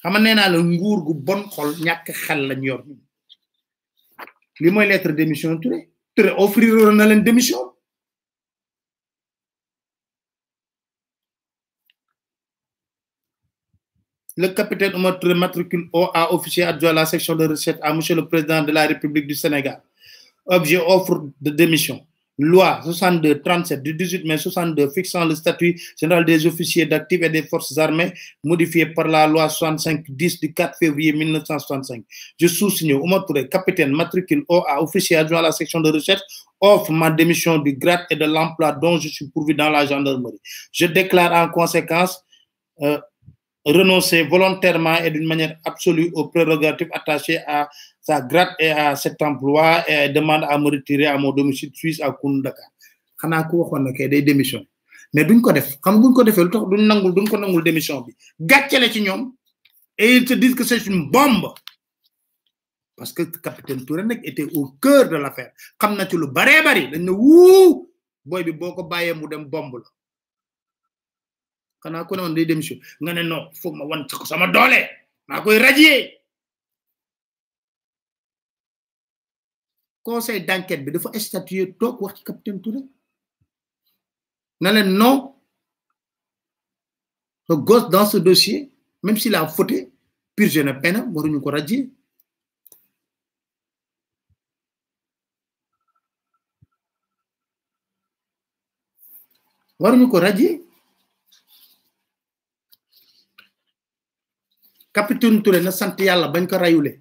Xam nee naa la nguur gu bon xol ñàkk xel lañ yor. Li mooy lettre démission Touré. Touré offrir na leen démission. Le capitaine Oumar Touré matricule OA officier adjoint à la section de recherche à monsieur le président de la République du Sénégal. Objet offre de démission. Loi 62-37 du 18 mai 62 fixant le statut général des officiers d'actifs et des forces armées modifié par la loi 65-10 du 4 février 1965. Je sous-signe Oumar Touré, capitaine matricule OA officier adjoint à la section de recherche, offre ma démission du grade et de l'emploi dont je suis pourvu dans la gendarmerie. Je déclare en conséquence renoncer volontairement et d'une manière absolue aux prérogatives attachées à sa grade et à cet emploi et demande à me retirer à mon domicile suisse à Kounou Dakar. Xana ko waxone kay day démission mais duñ ko def xam buñ ko defé lutax duñ ko nangul démission bi gatchale ci ñom et ils se disent que c'est une bombe parce que le capitaine Touré nek était au cœur de l'affaire xamna ci lu bare bari dañ ne wu boy bi boko bayé mu dem bombe la xana ko non day démission nga né non faut ma wan ci sama doolé ma koy radier. Conseil d'enquête bi dafa statuer tok wax ci capitaine Touré na len non le gosse dans ce dossier même s'il a fauté purgé na peine waruñu ko radier capitaine Touré na sant yalla bañ ko rayulé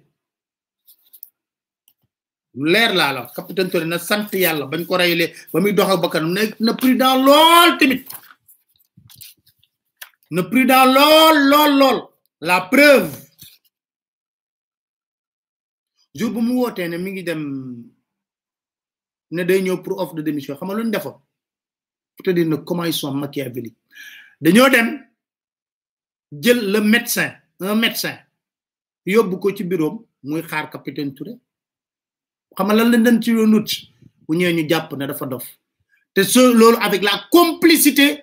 leer la la capitaine Touré na sant yalla bañ ko rayulé ba muy dox ak bakkan na prudent lol timit na prudent lol la preuve jour bu mu woté né mi ngi dem né day ñëw pour offre de démission xam nga luñ defo pour te dire comment ils sont machiavéliques dañoo dem jël le médecin un médecin yobbu ko ci bureau muy xaar capitaine Touré xam nga lan la dañ ci nut bu ñëw ñu japp ne dafa dof té lolu avec la complicité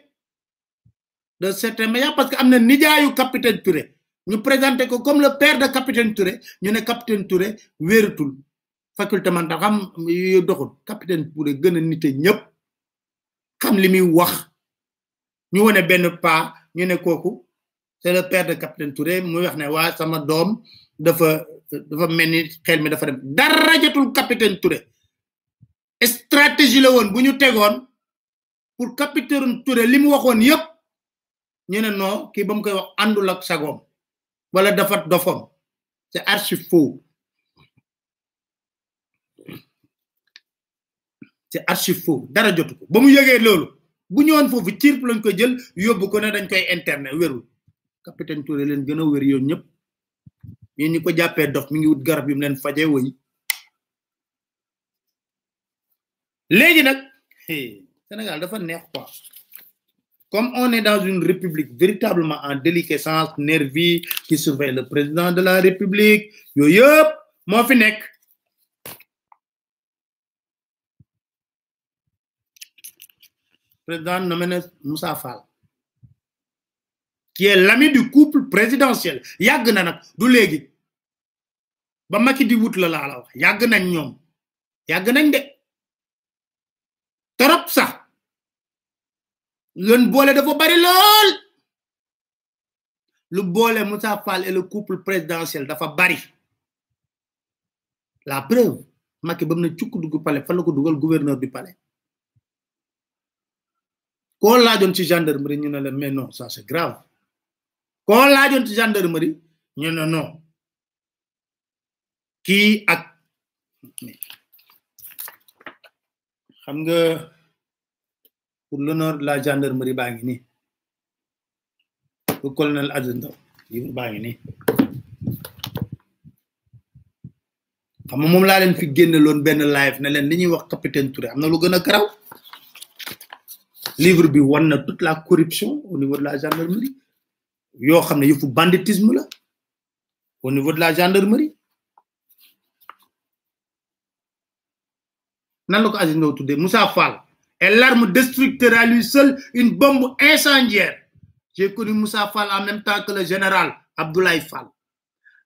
de certains médias parce que amna nijaayu capitaine Touré ñu présenter ko comme le père de capitaine Touré ñu né capitaine Touré wératul faculté man xam yu doxul capitaine Touré gëna nité ñëpp xam limi wax ñu wone benn pas ñu né koku c'est le père de capitaine Touré muy wax né wa sama dom dafa melni xel mi dafa dem dara jatul capitaine Touré stratégie la won buñu téggone pour capitaine Touré limu waxone yépp ñu né non ki bam koy wax andul ak sagom wala dafa dofom c'est archi faux dara jotu ko bamu yégué lolu bu ñewon fofu cirp lañ koy jël yobbu ko né dañ koy internet wérul capitaine Touré leen gëna wër yoon ñëpp ñi ko jappé dof mi ngi wut garab yu leen fajé wëy légui nak Sénégal dafa neex quoi comme on est dans une république véritablement en déliquescence nervie qui surveille le président de la république yoyep mo fi nek président nommé Moussa Fall qui est l'ami du couple présidentiel yag na nak du légui ba Macky di wut la wax yag nañ ñom yag nañ de torop sax leen bolé dafa bari lol lu bolé Moussa Fall et le couple présidentiel dafa bari la preuve Macky bam na ciuk dugg palais fa la ko dugal gouverneur du palais ko laajoon ci gendarmerie ñu ne leen mais non ça c'est grave ko laajoon ci gendarmerie ñu ne non kii ak xam nga pour l'honneur de la gendarmerie baa ngi nii le colonel Aziz Ndaw livre baa ngi nii xam nga moom laa leen fi génneloon benn live ne leen li ñuy wax capitaine Touré am na lu gën a garaw livre bi wan na toute la corruption au niveau de la gendarmerie yoo xam ne yëfu banditisme la au niveau de la gendarmerie nan la ko Aziz Ndaw tuddee Moussa Fall est l'arme destructrice à lui seul une bombe incendiaire. J'ai connu Moussa Fall en même temps que le général Abdoulaye Fall.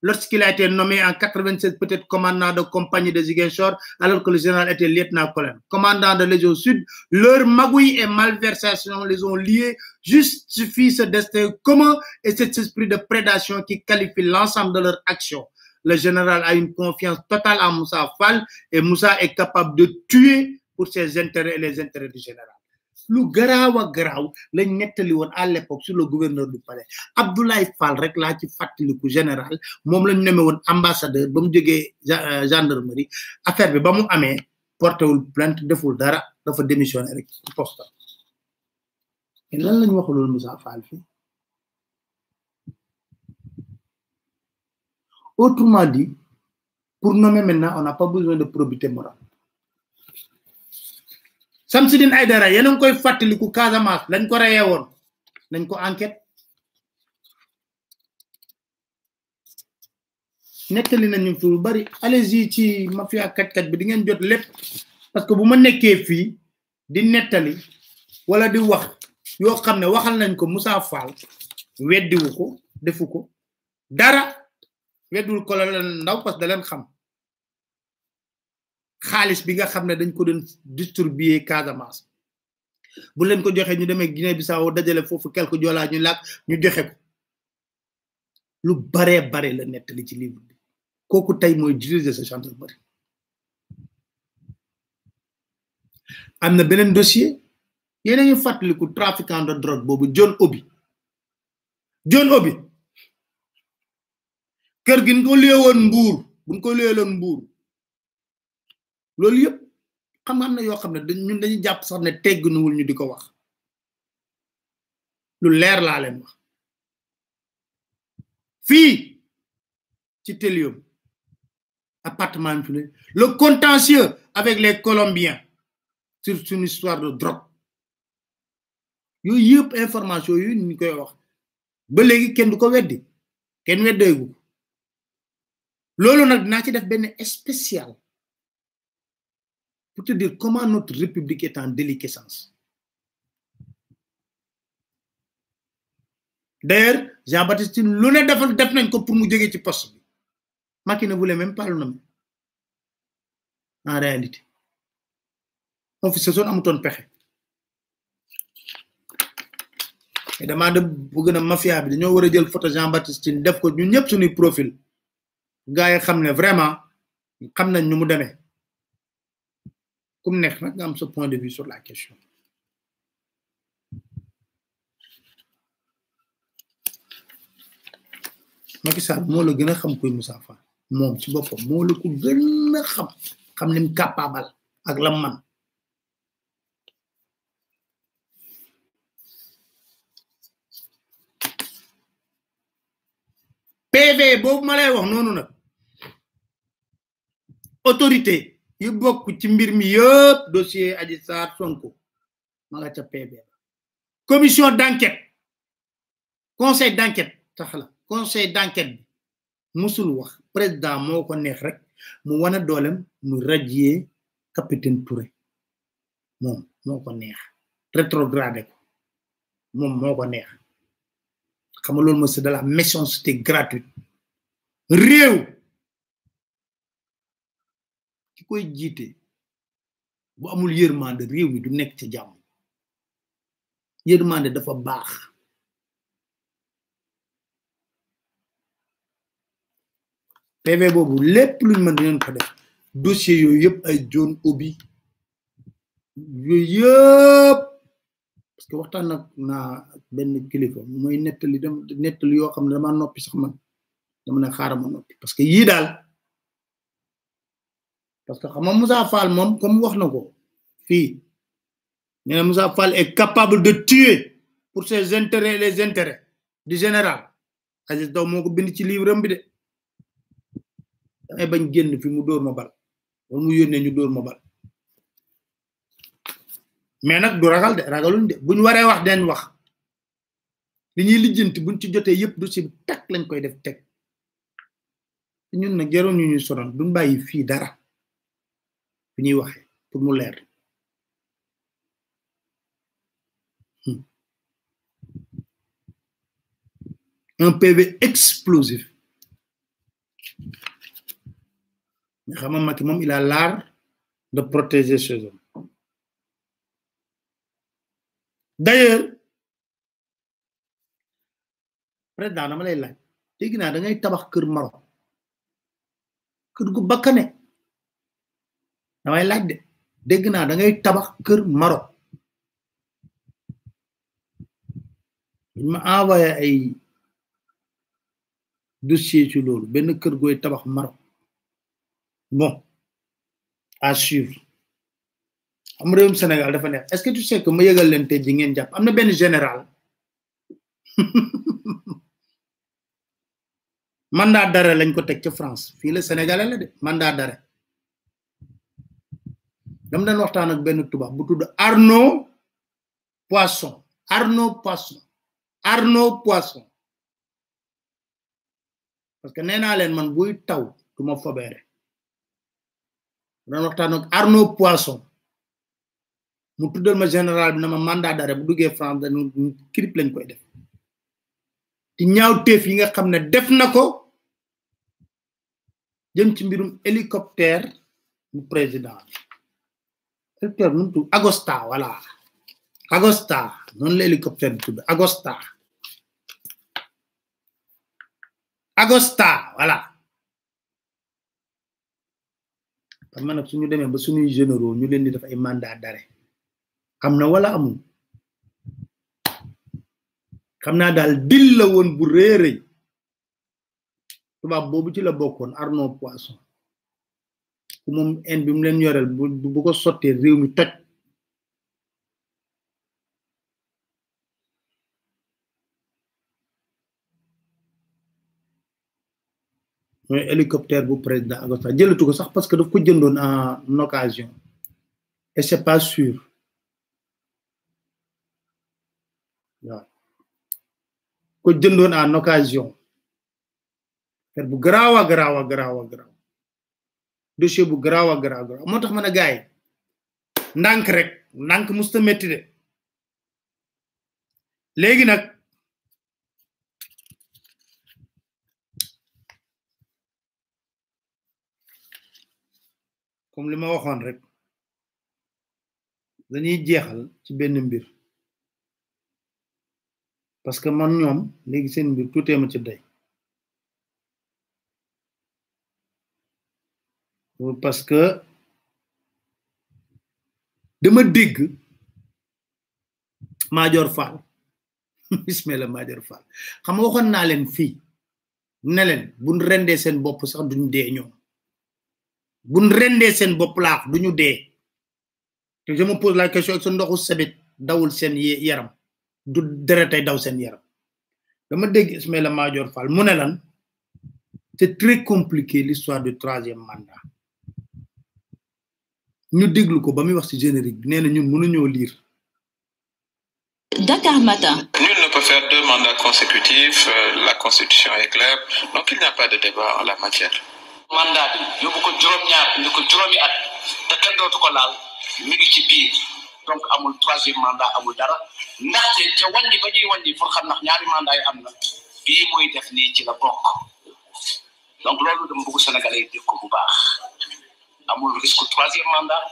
Lorsqu'il a été nommé en 96 peut-être commandant de compagnie de Ziguinchor, alors que le général était lieutenant-colonel. Commandant de Légion Sud, leur magouille et malversation les ont liés, justifie ce destin commun et cet esprit de prédation qui qualifie l'ensemble de leur action. Le général a une confiance totale en Moussa Fall et Moussa est capable de tuer pour ses intérêts et les intérêts du général. Lu garaaw lañ nettali woon à l'époque sur le gouverneur du palais Abdoulaye Fall rek laa ci fàttaliku général moom lañ neme woon ambassadeur ba mu jógee gendarmerie affaire bi ba mu amee portewul plainte deful dara dafa démissionné rek ci poste et lan lañ waxul woon Moussa Fall fii autrement dit pour nommer maintenant on n'a pas besoin de probité morale. Samsidine Aïdara yéen a ngi koy fàttaliku Casamance lañ ko reyee woon nañ ko enquête nettali nañu fi lu bari allez-y ci mafia kaj bi di ngeen jot lépp parce que bu ma nekkee fii di nettali wala di wax yoo xam ne waxal nañ ko Moussa Fall weddiwu ko defu ko dara weddul ko la leen ndaw parce que da leen xam xaalis bi nga xam ne dañ ko doon distribuer Casamance bu leen ko joxe ñu demee Guinée Bissau dajale foofu quelque joolaa ñu laak ñu joxe ko lu bare la nettali ci livre bi kooku tey mooy diriger sa gendarmerie am na beneen dossier yéen a ngi fàttaliku trafiquant de drogue boobu John Obi kër gi ñu ko léewoon Mbuur buñ ko léewoon Mbuur loolu yëpp xam nga am na yoo xam ne ñun dañuy jàpp sax ne teggunuwul ñu di ko wax lu leer laa leen wax fii ci Télium appartement bi le contentieux avec les Colombiens sur une histoire de drogue yooyu yëpp information yu ñu koy wax ba léegi kenn du ko weddi kenn weddeegu loolu nag dinaa ci def benn spécial pour te dire comment notre république est en déliquescence. D'ailleurs, Jean-Baptiste Tine lu ne def nañ ko pour mu jógee ci poste bi Macky ne voulait même pas le nommer en réalité on fi saison amutoon pexe et dama de bëgg na mafia bi dañoo war a jël photo Jean-Baptiste Tine def ko ñun ñëpp suñuy profil gars yi xam ne vraiment xam nañ ñu mu demee comme neex nag nga am ce point de vue sur la question Macky Sall moo la gën a xam kuy Moussa Fall moom ci boppam moo la ko gën a xam ni mu capable ak la man PV boobu ma lay wax noonu nag autorité yu bokk ci mbir mi yëpp dossier Adji Sarr Sonko ma nga ca PV commission d'enquête conseil d'enquête taxala conseil d'enquête bi musul wax président moo ko neex rek mu wana doolem mu radier capitaine Touré moom moo ko neex rétrogradé ko moom moo ko neex xam nga loolu mooy c'est de la méchanceté gratuite réew ki koy jiite bu amul yërmande réew mi du nekk ci jàmm yërmande dafa baax PV boobu lépp luñ mën dinañ ko def dossier yooyu yëpp ay John Obi yooyu yëpp parce que waxtaan nag naa benn kilifa mooy nettali yoo xam ne dama noppi sax man dama ne xaaral ma noppi parce que yii daal parce que xam nga Moussa Fall moom comme wax na ko fii nee na Moussa Fall est capable de tuer pour ses intérêts et les intérêts di général Aziz Ndaw moo ko bind ci livre am bi de damay bañ génn fi mu dóor ma bal wala mu yónnee ñu dóor ma bal mais nag du ragal de ragaluñ de buñ waree wax den wax li ñuy lijjanti buñ ci jotee yëpp du si teg lañ koy def teg ñun nag jaroon ñu ñuy sonal duñ bàyyi fii dara fi ñuy waxee pour mu leer un PV explosif mais xam nga Macky moom il a l'art de protéger ses hommes d'ailleurs président dama lay laaj dégg naa da ngay tabax kër Maroc kër gu bakkane damay laaj de dégg naa da ngay tabax kër Maroc ñu ma envoyé ay dossier ci loolu benn kër gooy tabax Maroc bon à suivre am réewum Sénégal dafa neex est-ce que tu sais que ma yëgal leen tey ji ngeen jàpp am na benn général mandat d'arrêt lañ ko teg ca France fii la Sénégalais la de mandat d'arrêt dama doon waxtaan ak benn tubaab bu tudd Arnaud Poisson parce que nee naa leen man buy taw du ma fobeere doon waxtaan ak Arnaud Poisson mu tuddal ma général bi na ma mandat d'arrêt bu duggee France dañu crip lañ koy def ci ñaaw teef yi nga xam ne def na ko jëm ci mbirum hélicoptère bu président hélicoptère nu tudd Agosta voilà Agosta noonu la hélicoptère bi tudd Agosta voilà xam nag suñu demee ba suñuy généraux ñu leen di def ay mandat d'arrêt am na wala amul xam naa daal dil la woon bu réerëy tubaab boobu ci la bokkoon Arnaud Poisson ku moom en bi mu leen yoreel bu ko sottee réew mi toj mooy hélicoptère bu président Agosta jëlatu ko sax parce que daf ko jëndoon en occasion et c'est pas sûr waaw ko jëndoon en occasion fer bu garaaw a garaaw dossier bu garaaw a garaaw moo tax mën a gaay ndànk rek ndànk musta metti de léegi nag comme li ma waxoon rek dañuy jeexal ci benn mbir parce que man ñoom léegi seen mbir tuutee ma ci day parce que dama dégg Madior Fall Ismaïla Madior Fall xam nga waxoon naa leen fii ne leen buñ rendee seen bopp sax duñu dee ñoom buñ rendee seen bopp laax duñu dee te je me pose la question ak sa ndoxu sebet dawul seen yaram du deretay daw seen yaram dama dégg Ismaïla Madior Fall mu ne lan c'est très compliqué l'histoire du troisième mandat ñu déglu ko ba muy wax ci générique bi nee na ñun mënuñoo lire Dakar Matin. Nul ne peut faire 2 mandats consécutifs, la constitution est claire, donc il n'y a pas de débat en la matière. Mandat bi yóbbu ko juróom-ñaar indi ko juróomi at te kenn dootu ko laal mi ngi ci biir donc amul 3e mandat amul dara ndaxte ca wàññi ba ñuy wàññi pour xam ndax ñaari mandat yi am na bii muy def nii ci la bokk donc loolu dama bëgg Sénégalais yi dégg ko bu baax amul risque 3e mandat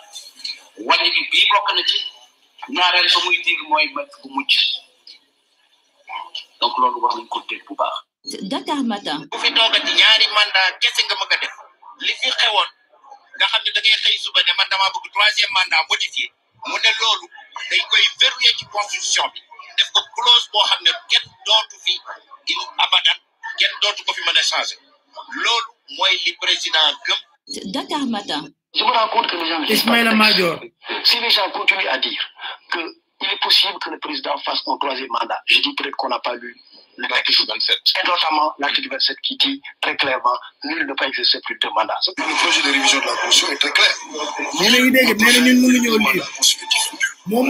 wàññi bi bii bokk na ci ñaareel ba muy diir mooy mat bu mujj donc loolu wax nañ ko dégg bu baax. Dakar Matin. bu fi toogati ñaari mandat kese nga bëgg a def li fi xewoon nga xam ne da ngay xëy suba ne man damaa bëgg 3e mandat modifié mu ne loolu dañ koy verrouiller ci constitution bi def ko clause boo xam ne kenn dootu fi in abadan kenn dootu ko fi mën a changer loolu mooy li président gëm. Dakar Matin. Je me rends compte que les gens... Ismaïla Madior. Si les gens continuent à dire qu'il est possible que le président fasse un 3e mandat, je dis peut-être qu'on n'a pas lu l'article 27. Et notamment l'article 27 qui dit très clairement nul ne peut exercer plus de 2 mandats. Le projet de révision de la Constitution est très clair. Vous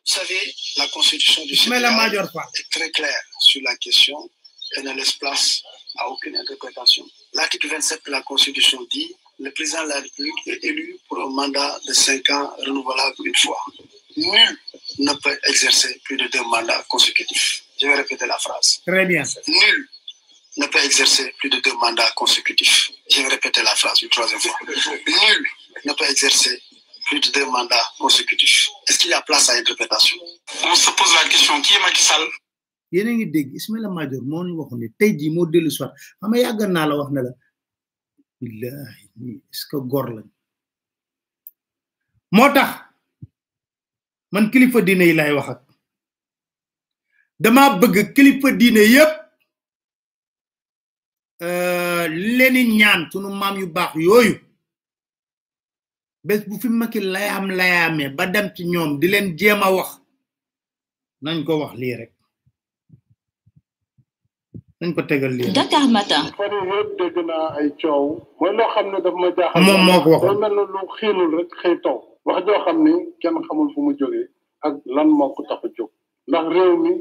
savez, la Constitution du Sénégal est très claire sur la question et ne laisse place à aucune interprétation. L'article 27 de la Constitution dit le président de la République est élu pour un mandat de 5 ans renouvelable une fois. Nul ne peut exercer plus de 2 mandats consécutifs. Je vais répéter la phrase. Très bien. Nul ne peut exercer plus de 2 mandats consécutifs. Je vais répéter la phrase une 3e fois. Nul ne peut exercer plus de 2 mandats consécutifs. Est-ce qu'il y a place à interprétation? On se pose la question, qui est Macky Sall? yéen a ngi dégg Ismaïla Madior moo ñu waxoon ne tey jii moo dellu soit xam nga yàgg naa la wax ne la billahi est-ce que góor lañ moo tax man kilifa diine yi lay wax ak dama bëgg kilifa diine yépp leeni ñaan sunu maam yu baax yooyu bés bu fi Macky layaamee ba dem ci ñoom di leen jéem a wax nañ ko wax lii rek nañ ko tegal lii Dakar Matin. fan yëpp dégg naa ay coow mooy loo xam ne daf ma jaaxal. moom moo ko waxoon mel na lu xiinul rek xëy taw wax joo xam ni kenn xamul fu mu jógee ak lan moo ko tax a jóg ndax réew mi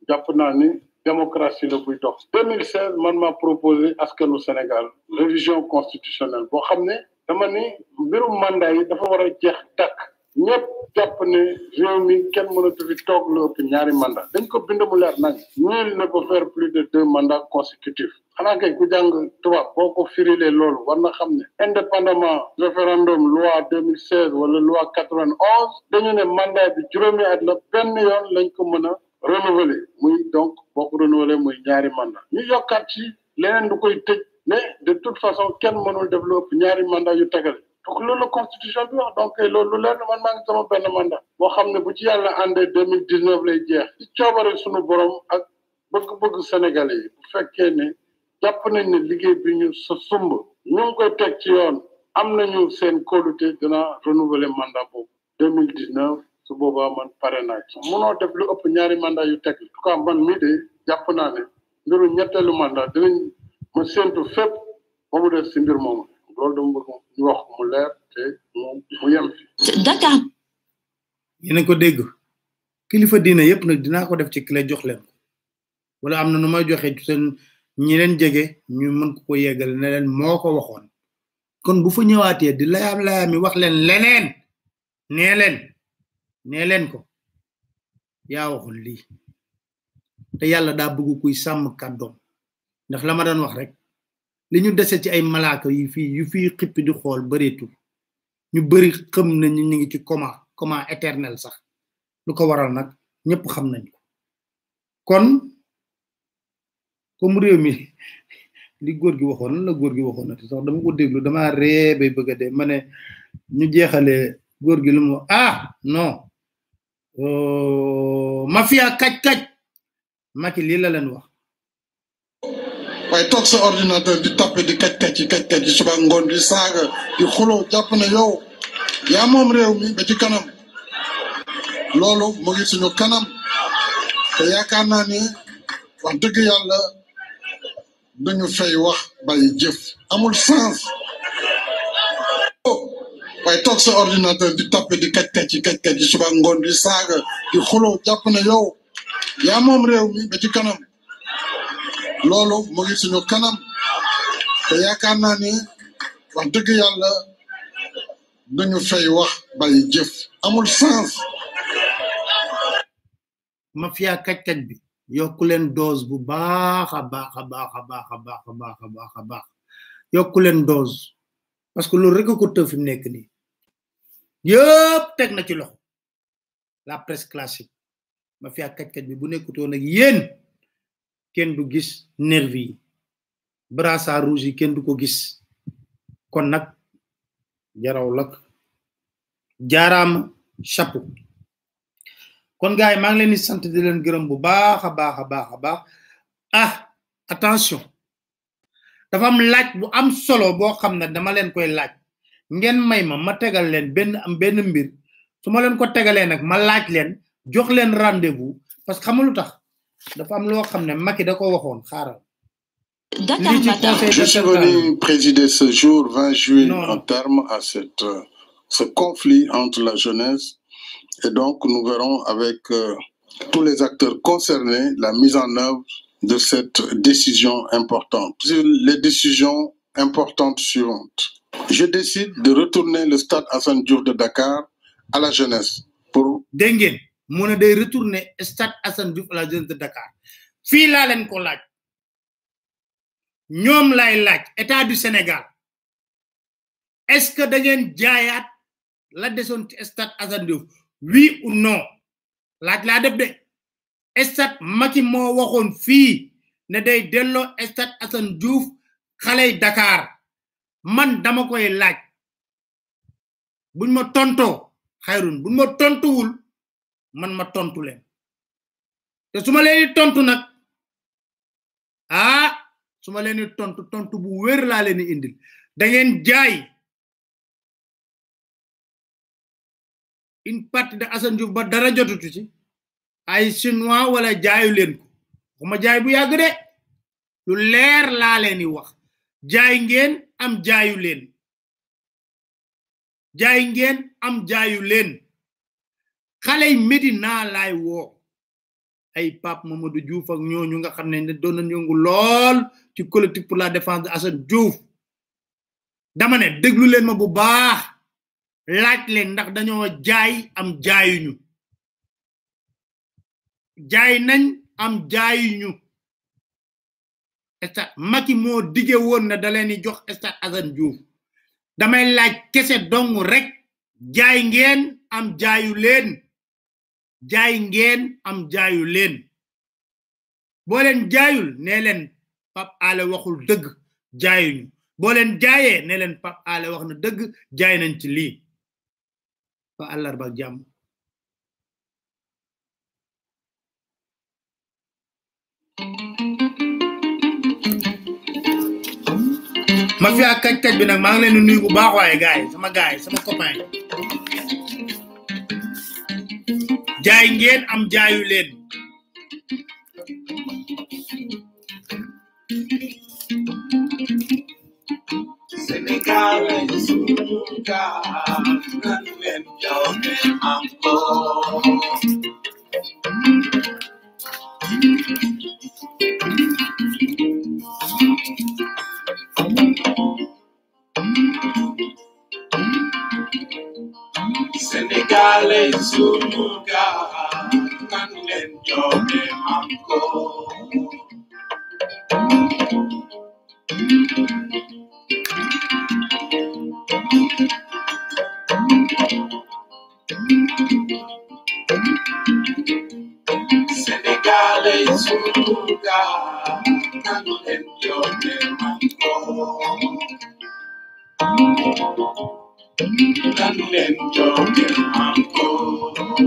jàpp naa ni démocratie la buy dox. 2016 man maa proposé askanu Sénégal révision constitutionnelle boo xam ne dama ni mbirum mandat yi dafa war a jeex tàkk ñëpp jàpp ne réew mi kenn mënatu fi toog lu ëpp ñaari mandat dañ ko bind mu leer nañ nul ne peut faire plus de 2 mandats consécutifs xanaa kay ku jàng tubaab boo ko firilee loolu war na xam ne indépendamment référendum loi 2016 wala loi 91 dañu ne mandat bi juróomi at la benn yoon lañ ko mën a renouveler muy donc boo ko renouveler muy ñaari mandat ñu yokkaat ci leneen du koy tëj mais de toute façon kenn mënul def lu ëpp ñaari mandat yu tegale donc loolu la constitution bi wax donc loolu lu leer na man maa ngi sama benn mandat boo xam ne bu ci yàlla àndee 2019 lay jeex ci coobare suñu borom ak bëgg-bëgg sénégalais yi bu fekkee ne jàpp nañ ne liggéey bi ñu sa sumb ñu ngi koy teg ci yoon am nañu seen kóolute dina renouveler mandat boobu 2019 su boobaa man pare naa ci munoo def lu ëpp ñaari mandat yu teg en tout cas man mii de jàpp naa ne mbiru ñetteelu mandat dinañ ma séntu fépp ba mu def si mbir moomu loolu dama bëgg ñu wax mu leer te mu yem fi. Dakar. yéen a ko dégg kilifa diina yépp nag dinaa ko def ci clé jox leen wala am na nu may joxe seen ñi leen jege ñu mën ko yeggal ne leen moo ko waxoon kon bu fa ñëwaatee di layaam wax leen leneen nee leen ko yaa waxul lii te yàlla daa bëgg kuy sàmm kàddoom ndax la ma doon wax rek li ñu dese ci ay malaaka yu fii xippi di xool bëreetul ñu bëri xam nañu ñu ngi ci coma éternel sax lu ko waral nag ñëpp xam nañ ko kon comme réew mi li góor gi waxoon la góor gi waxoon na te sax dama ko déglu dama ree bay bëgg a dee ma ne ñu jeexale góor gi lu mu non mafia kaj Macky lii la leen wax waaye toog sa ordinateur di tapé di kaj yi suba ngoon di saaga di xuloo jàpp ne yow yaa moom réew mi ba ci kanam loolu mu ngi suñu kanam te yaakaar naa ne wax dëgg yàlla dañu fay wax bàyyi jëf amul sens waaye toog sa ordinateur di tapé di kaj yi suba ngoon di saaga di xuloo jàpp ne yow yaa moom réew mi ba ci kanam loolu mu ngi suñu kanam te yaakaar naa ne wax dëgg yàlla dañu fay wax bàyyi jëf amul sens. mafia kaj bi yokku leen dose bu baax a baax yokku leen dose parce que loolu rek ko tëf fi nekk nii yëpp teg na ci loxo la presse classique mafia kaj bi bu nekkutoon ak yéen kenn du gis nervi yi brassard rouge yi kenn du ko gis kon nag jaraw lak jaaraam chapeau kon gaay maa ngi leen di sant di leen gërëm bu baax a baax attention dafa am laaj bu am solo boo xam ne dama leen koy laaj ngeen may ma tegal leen benn mbir su ma leen ko tegalee nag ma laaj leen jox leen rendez-vous parce que xamul tax dafa am loo xam ne Macky da ko waxoon xaaral. Dakar Matin. Je suis venu présider ce jour 20 juillet en terme à ce conflit entre la jeunesse et donc nous verrons avec tous les acteurs concernés la mise en œuvre de cette décision importante. Les décisions importantes suivantes. Je décide de retourner le stade Assane Diouf de Dakar à la jeunesse pour Dengen mu ne day retourner stade Assane Diouf à la jeunesse de Dakar fii laa leen ko laaj ñoom lay laaj état du Sénégal est-ce que da ngeen jaayaat la desoon ci stade Assane Diouf oui ou non laaj laa def de stade Macky moo waxoon fii ne day delloo stade Assane Diouf xaley Dakar man dama koy laaj buñ ma tontoo xayrun buñ ma tontuwul man ma tontu leen te suma leen tontu nag suma leen tontu bu wér laa leen indil da ngeen jaay une partie de Assane Diouf ba dara jotutu ci ay chinois wala jaayu leen ko xuma jaay bu yàgg de lu leer laa leen wax jaay ngeen am jaayu leen jaay ngeen am jaayu leen xaley Medina laay woo ay Pape Mamadou Diouf ak ñooñu nga xam ne doon nañu yëngu lool ci collectif pour la défense de Assane Diouf dama ne déglu leen ma bu baax laaj leen ndax dañoo jaay am jaayuñu jaay nañ am jaayuñu stade Macky moo dige woon na da leen di jox stade Assane Diouf damay laaj kese dong rek jaay ngeen am jaayu leen jaay ngeen am jaayu leen boo leen jaayul ne leen Pape Alé waxul dëgg jaayuñu boo leen jaayee ne leen Pape Alé wax na dëgg jaay nañ ci lii ba àllarba jàmm ma fi ak kaj bi nag maa ngi leen di nuyu bu baax waaye gaay sama copain jaay ngeen am jaayu leen Sénégal suñu gaal nan leen joxe encore Sénégalais suñu gaal nan leen joxe encore Sénégalais suñu gaal nan leen joxe encore nan leen joxe encore